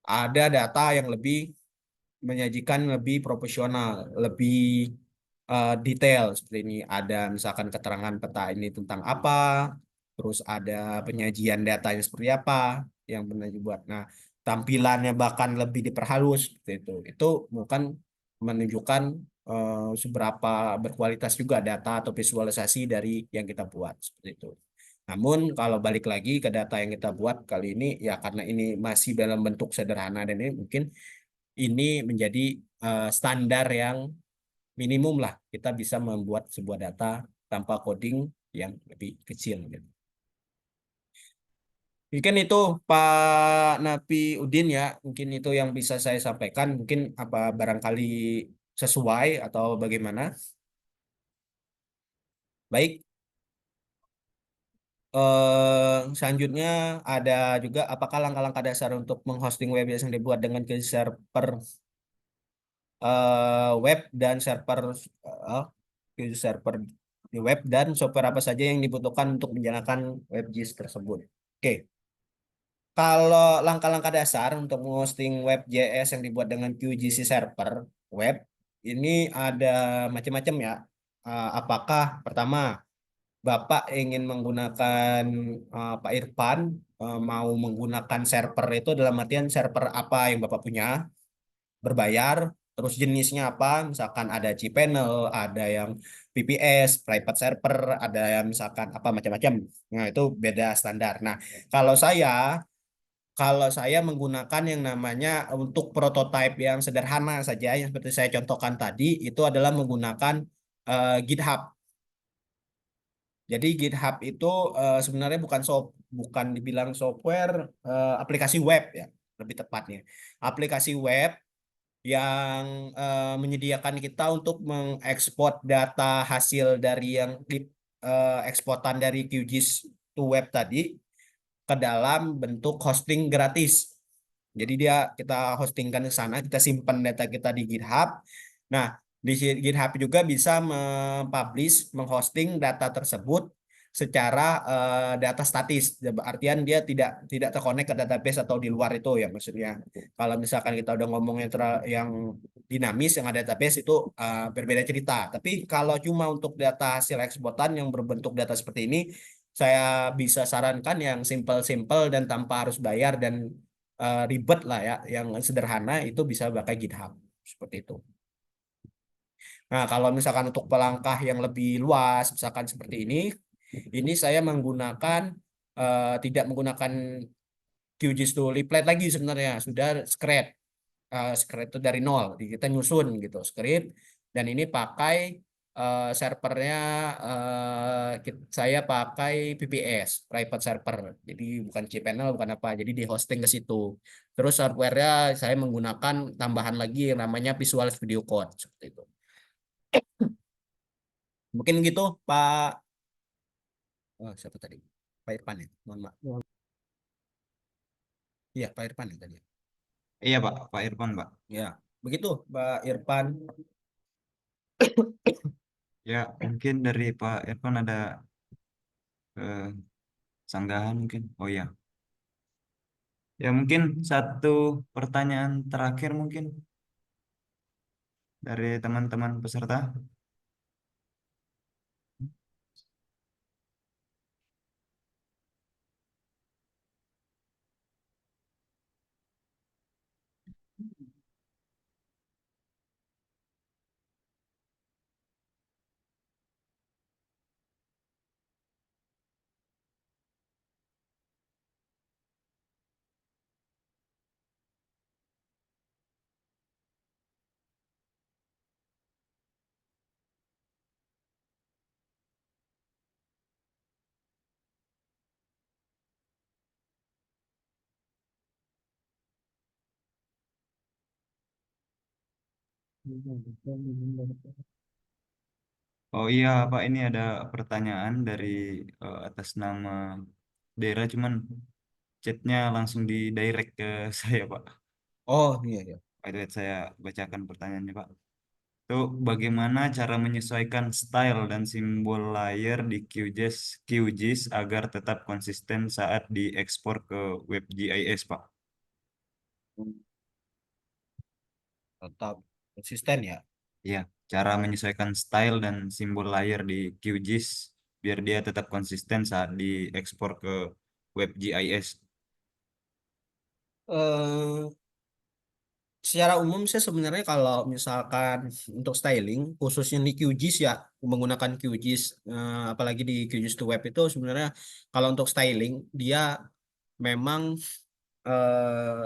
ada data yang lebih menyajikan lebih profesional, lebih detail seperti ini. Ada misalkan keterangan peta ini tentang apa, terus ada penyajian datanya seperti apa yang pernah dibuat. Nah, tampilannya bahkan lebih diperhalus seperti itu. Itu bukan menunjukkan seberapa berkualitas juga data atau visualisasi dari yang kita buat seperti itu. Namun kalau balik lagi ke data yang kita buat kali ini ya karena ini masih dalam bentuk sederhana dan ini mungkin ini menjadi standar yang minimum lah kita bisa membuat sebuah data tanpa coding yang lebih kecil gitu. Mungkin itu Pak Napi Udin ya, mungkin itu yang bisa saya sampaikan. Mungkin apa barangkali sesuai atau bagaimana. Baik, selanjutnya ada juga apakah langkah-langkah dasar untuk menghosting web yang dibuat dengan ke server web dan server di web dan software apa saja yang dibutuhkan untuk menjalankan WebGIS tersebut. Oke. Kalau langkah-langkah dasar untuk menghosting web JS yang dibuat dengan QGIS server web, ini ada macam-macam ya. Apakah pertama, Bapak ingin menggunakan Pak Irfan mau menggunakan server itu dalam artian server apa yang Bapak punya, berbayar, terus jenisnya apa, misalkan ada cPanel, ada yang VPS, private server, ada yang misalkan apa macam-macam. Nah, itu beda standar. Nah, kalau saya kalau saya menggunakan yang namanya untuk prototipe yang sederhana saja, yang seperti saya contohkan tadi, itu adalah menggunakan GitHub. Jadi GitHub itu sebenarnya bukan dibilang software, aplikasi web ya, lebih tepatnya. Aplikasi web yang menyediakan kita untuk mengekspor data hasil dari yang di eksportan dari QGIS to web tadi ke dalam bentuk hosting gratis. Jadi kita hostingkan ke sana, kita simpan data kita di GitHub. Nah, di GitHub juga bisa mempublish, menghosting data tersebut secara data statis. Artian dia tidak terkonek ke database atau di luar itu ya maksudnya. Kalau misalkan kita udah ngomongnya yang dinamis, yang ada database itu berbeda cerita. Tapi kalau cuma untuk data hasil eksportan yang berbentuk data seperti ini, saya bisa sarankan yang simple-simple dan tanpa harus bayar dan ribet lah ya, yang sederhana itu bisa pakai GitHub seperti itu. Nah, kalau misalkan untuk pelangkah yang lebih luas, misalkan seperti ini saya menggunakan tidak menggunakan QGIS to Leaflet lagi sebenarnya, sudah Scratch. Script itu dari nol. Jadi kita nyusun gitu script dan ini pakai servernya saya pakai VPS private server. Jadi bukan cPanel bukan apa. Jadi di hosting ke situ. Terus hardware-nya saya menggunakan tambahan lagi yang namanya Visual Studio Code seperti itu. Mungkin gitu Pak. Oh, siapa tadi? Pak Irfan ya. Mohon maaf. Iya, Pak Irfan ya tadi. Iya Pak, Pak Irfan Pak. Ya, begitu Pak Irfan. Ya mungkin dari Pak Irfan ada eh, sanggahan mungkin. Oh ya, ya mungkin satu pertanyaan terakhir mungkin dari teman-teman peserta. Oh iya Pak, ini ada pertanyaan dari atas nama daerah, cuman chatnya langsung di direct ke saya Pak. Oh iya ya. Itu saya bacakan pertanyaannya Pak. Itu bagaimana cara menyesuaikan style dan simbol layer di QGIS agar tetap konsisten saat diekspor ke WebGIS Pak? Tetap konsisten ya. Ya, cara menyesuaikan style dan simbol layer di QGIS biar dia tetap konsisten saat diekspor ke WebGIS. eh Secara umum sih sebenarnya kalau misalkan untuk styling khususnya di QGIS ya menggunakan QGIS apalagi di QGIS to web itu sebenarnya kalau untuk styling dia memang eh,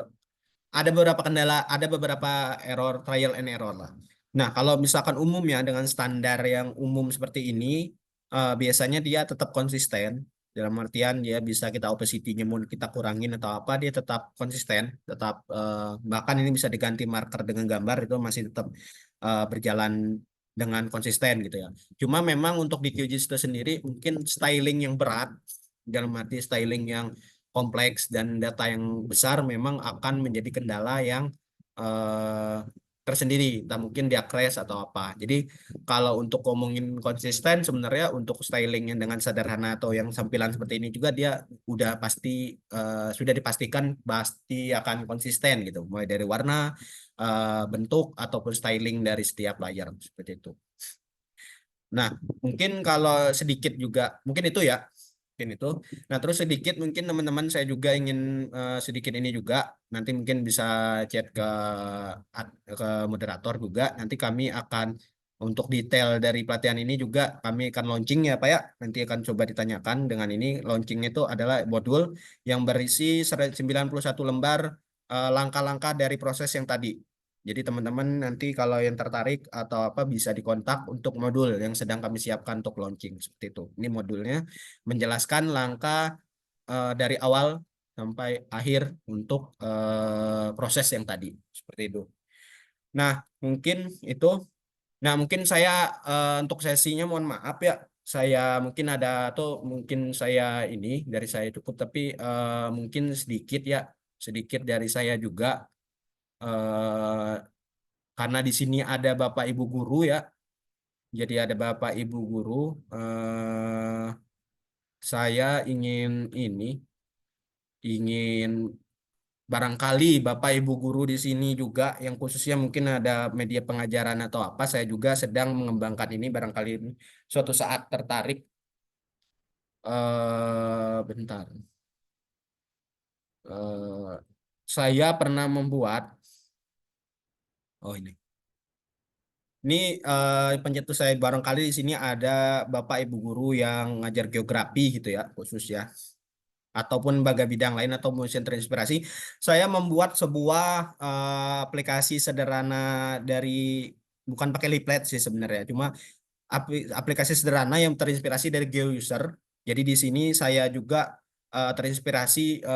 ada beberapa kendala, ada beberapa error trial and error lah. Nah, kalau misalkan umumnya dengan standar yang umum seperti ini biasanya dia tetap konsisten. Dalam artian dia bisa kita opacity-nya mau kita kurangin atau apa, dia tetap konsisten, tetap bahkan ini bisa diganti marker dengan gambar itu masih tetap berjalan dengan konsisten gitu ya. Cuma memang untuk di QGIS itu sendiri mungkin styling yang berat, dalam arti styling yang kompleks dan data yang besar memang akan menjadi kendala yang eh, tersendiri, entah mungkin dia crash atau apa. Jadi kalau untuk ngomongin konsisten sebenarnya untuk styling yang dengan sederhana atau yang tampilan seperti ini juga dia udah pasti sudah dipastikan pasti akan konsisten gitu, mulai dari warna, bentuk ataupun styling dari setiap layar seperti itu. Nah, mungkin kalau sedikit juga mungkin itu ya, mungkin itu. Nah, terus sedikit mungkin teman-teman saya juga ingin sedikit ini juga nanti mungkin bisa chat ke moderator juga. Nanti kami akan untuk detail dari pelatihan ini juga kami akan launching ya Pak ya. Nanti akan coba ditanyakan dengan ini. Launching itu adalah modul yang berisi 91 lembar langkah-langkah dari proses yang tadi. Jadi teman-teman nanti kalau yang tertarik atau apa bisa dikontak untuk modul yang sedang kami siapkan untuk launching seperti itu. Ini modulnya menjelaskan langkah dari awal sampai akhir untuk proses yang tadi seperti itu. Nah, mungkin itu. Nah, mungkin saya untuk sesinya mohon maaf ya. Saya mungkin ada atau mungkin saya ini dari saya cukup tapi mungkin sedikit ya, sedikit dari saya juga eh, karena di sini ada Bapak Ibu guru ya. Jadi ada Bapak Ibu guru saya ingin barangkali Bapak Ibu guru di sini juga yang khususnya mungkin ada media pengajaran atau apa, saya juga sedang mengembangkan ini barangkali ini suatu saat tertarik bentar. Eh, saya pernah membuat oh ini. Ini pencetus saya barangkali di sini ada Bapak Ibu guru yang ngajar geografi gitu ya, khusus ya. Ataupun lembaga bidang lain atau museum terinspirasi, saya membuat sebuah aplikasi sederhana dari bukan pakai leaflet sih sebenarnya, cuma aplikasi sederhana yang terinspirasi dari GeoUser. Jadi di sini saya juga terinspirasi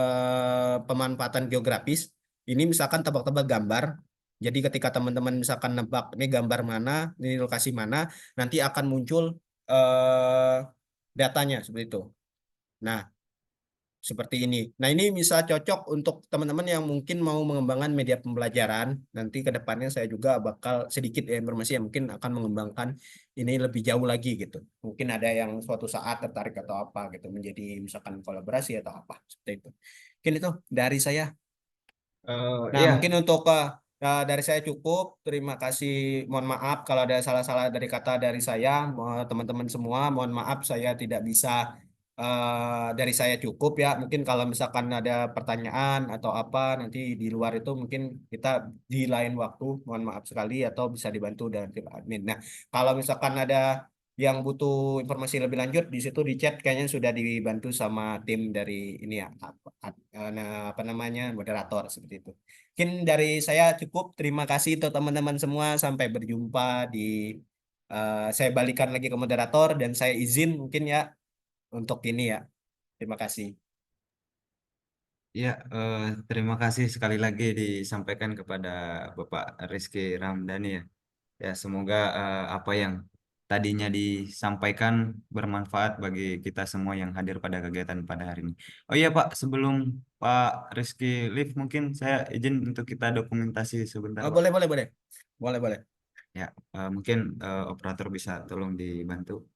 pemanfaatan geografis. Ini misalkan tebak-tebak gambar. Jadi ketika teman-teman misalkan nebak ini gambar mana, ini lokasi mana, nanti akan muncul eh, datanya seperti itu. Nah, seperti ini. Nah, ini bisa cocok untuk teman-teman yang mungkin mau mengembangkan media pembelajaran. Nanti ke depannya saya juga bakal sedikit ya informasi yang mungkin akan mengembangkan ini lebih jauh lagi gitu. Mungkin ada yang suatu saat tertarik atau apa gitu menjadi misalkan kolaborasi atau apa seperti itu. Mungkin itu dari saya. Nah, mungkin Iya, untuk dari saya cukup. Terima kasih. Mohon maaf kalau ada salah-salah dari kata dari saya, teman-teman semua. Mohon maaf saya tidak bisa dari saya cukup ya. Mungkin kalau misalkan ada pertanyaan atau apa nanti di luar itu mungkin kita di lain waktu. Mohon maaf sekali atau bisa dibantu dari tim admin. Nah, kalau misalkan ada yang butuh informasi lebih lanjut di situ di chat kayaknya sudah dibantu sama tim dari ini ya nah, apa namanya moderator seperti itu. Mungkin dari saya cukup. Terima kasih untuk teman-teman semua. Sampai berjumpa di saya balikan lagi ke moderator dan saya izin mungkin ya untuk ini ya. Terima kasih. iya, terima kasih sekali lagi disampaikan kepada Bapak Rizky Ramdhani ya. Ya, semoga apa yang tadinya disampaikan bermanfaat bagi kita semua yang hadir pada kegiatan pada hari ini. Oh iya Pak, sebelum Pak Rizky live, mungkin saya izin untuk kita dokumentasi sebentar Oh, Pak. boleh, boleh, boleh. Boleh, boleh. Ya, mungkin operator bisa tolong dibantu.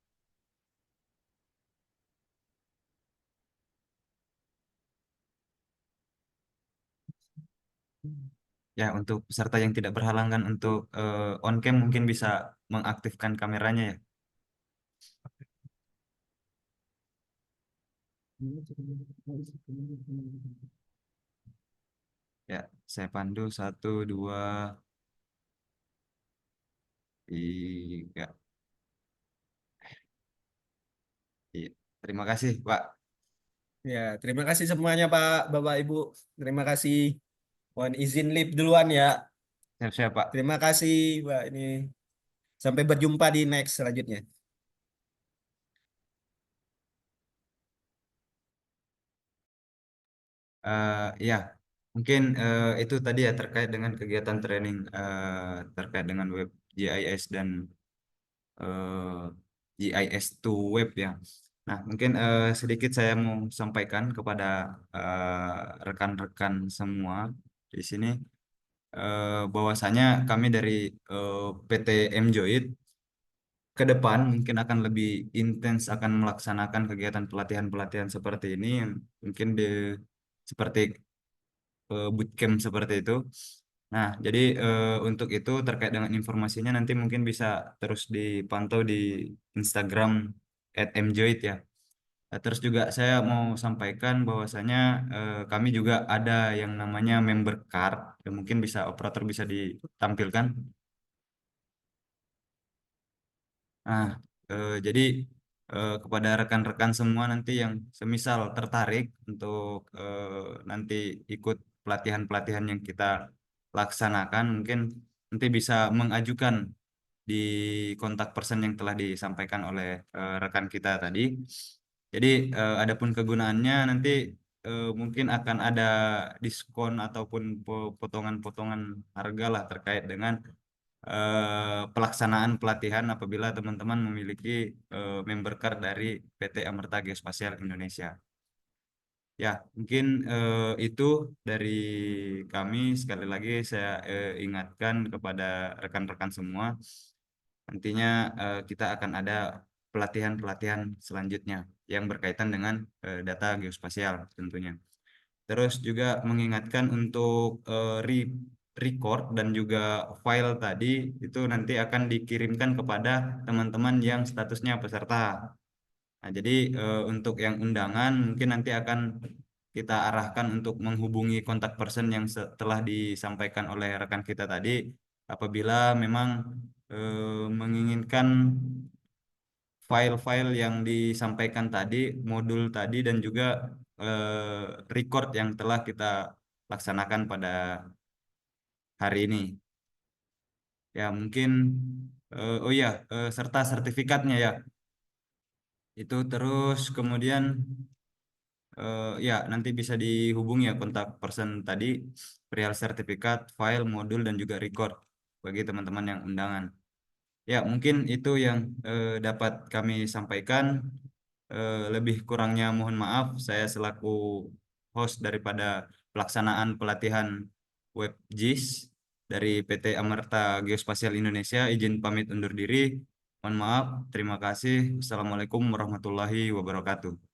Ya, untuk peserta yang tidak berhalangan untuk on cam mungkin bisa mengaktifkan kameranya ya. Ya, saya pandu satu, dua, tiga. Iya. Terima kasih Pak. Ya, terima kasih semuanya Pak, Bapak, Ibu. Terima kasih. Mohon izin live duluan ya. Siap-siap Pak. Terima kasih, Pak. Ini sampai berjumpa di next selanjutnya. Ya, mungkin itu tadi ya terkait dengan kegiatan training terkait dengan web GIS dan GIS to web ya. Nah, mungkin sedikit saya mau sampaikan kepada rekan-rekan semua di sini bahwasanya kami dari PT MJOIT ke depan mungkin akan lebih intens akan melaksanakan kegiatan pelatihan-pelatihan seperti ini yang mungkin seperti bootcamp seperti itu. Nah, jadi untuk itu terkait dengan informasinya nanti mungkin bisa terus dipantau di Instagram @mjoit ya. Terus juga saya mau sampaikan bahwasanya kami juga ada yang namanya member card, yang mungkin bisa operator bisa ditampilkan. Nah, jadi kepada rekan-rekan semua nanti yang semisal tertarik untuk nanti ikut pelatihan-pelatihan yang kita laksanakan, mungkin nanti bisa mengajukan di kontak person yang telah disampaikan oleh rekan kita tadi. Jadi, adapun kegunaannya nanti mungkin akan ada diskon ataupun potongan-potongan harga lah terkait dengan pelaksanaan pelatihan apabila teman-teman memiliki member card dari PT Amerta Geospasial Indonesia. Ya, mungkin itu dari kami. Sekali lagi saya ingatkan kepada rekan-rekan semua, nantinya kita akan ada pelatihan-pelatihan selanjutnya yang berkaitan dengan data geospasial tentunya. Terus juga mengingatkan untuk record dan juga file tadi itu nanti akan dikirimkan kepada teman-teman yang statusnya peserta. Nah, jadi untuk yang undangan mungkin nanti akan kita arahkan untuk menghubungi kontak person yang telah disampaikan oleh rekan kita tadi apabila memang menginginkan file-file yang disampaikan tadi, modul tadi dan juga record yang telah kita laksanakan pada hari ini. Ya, mungkin oh ya, serta sertifikatnya ya. Itu terus kemudian ya nanti bisa dihubungi ya kontak person tadi perihal sertifikat, file, modul dan juga record bagi teman-teman yang undangan. Ya, mungkin itu yang dapat kami sampaikan. Lebih kurangnya mohon maaf, saya selaku host daripada pelaksanaan pelatihan web JIS dari PT Amerta Geospasial Indonesia, izin pamit undur diri. Mohon maaf, terima kasih. Assalamualaikum warahmatullahi wabarakatuh.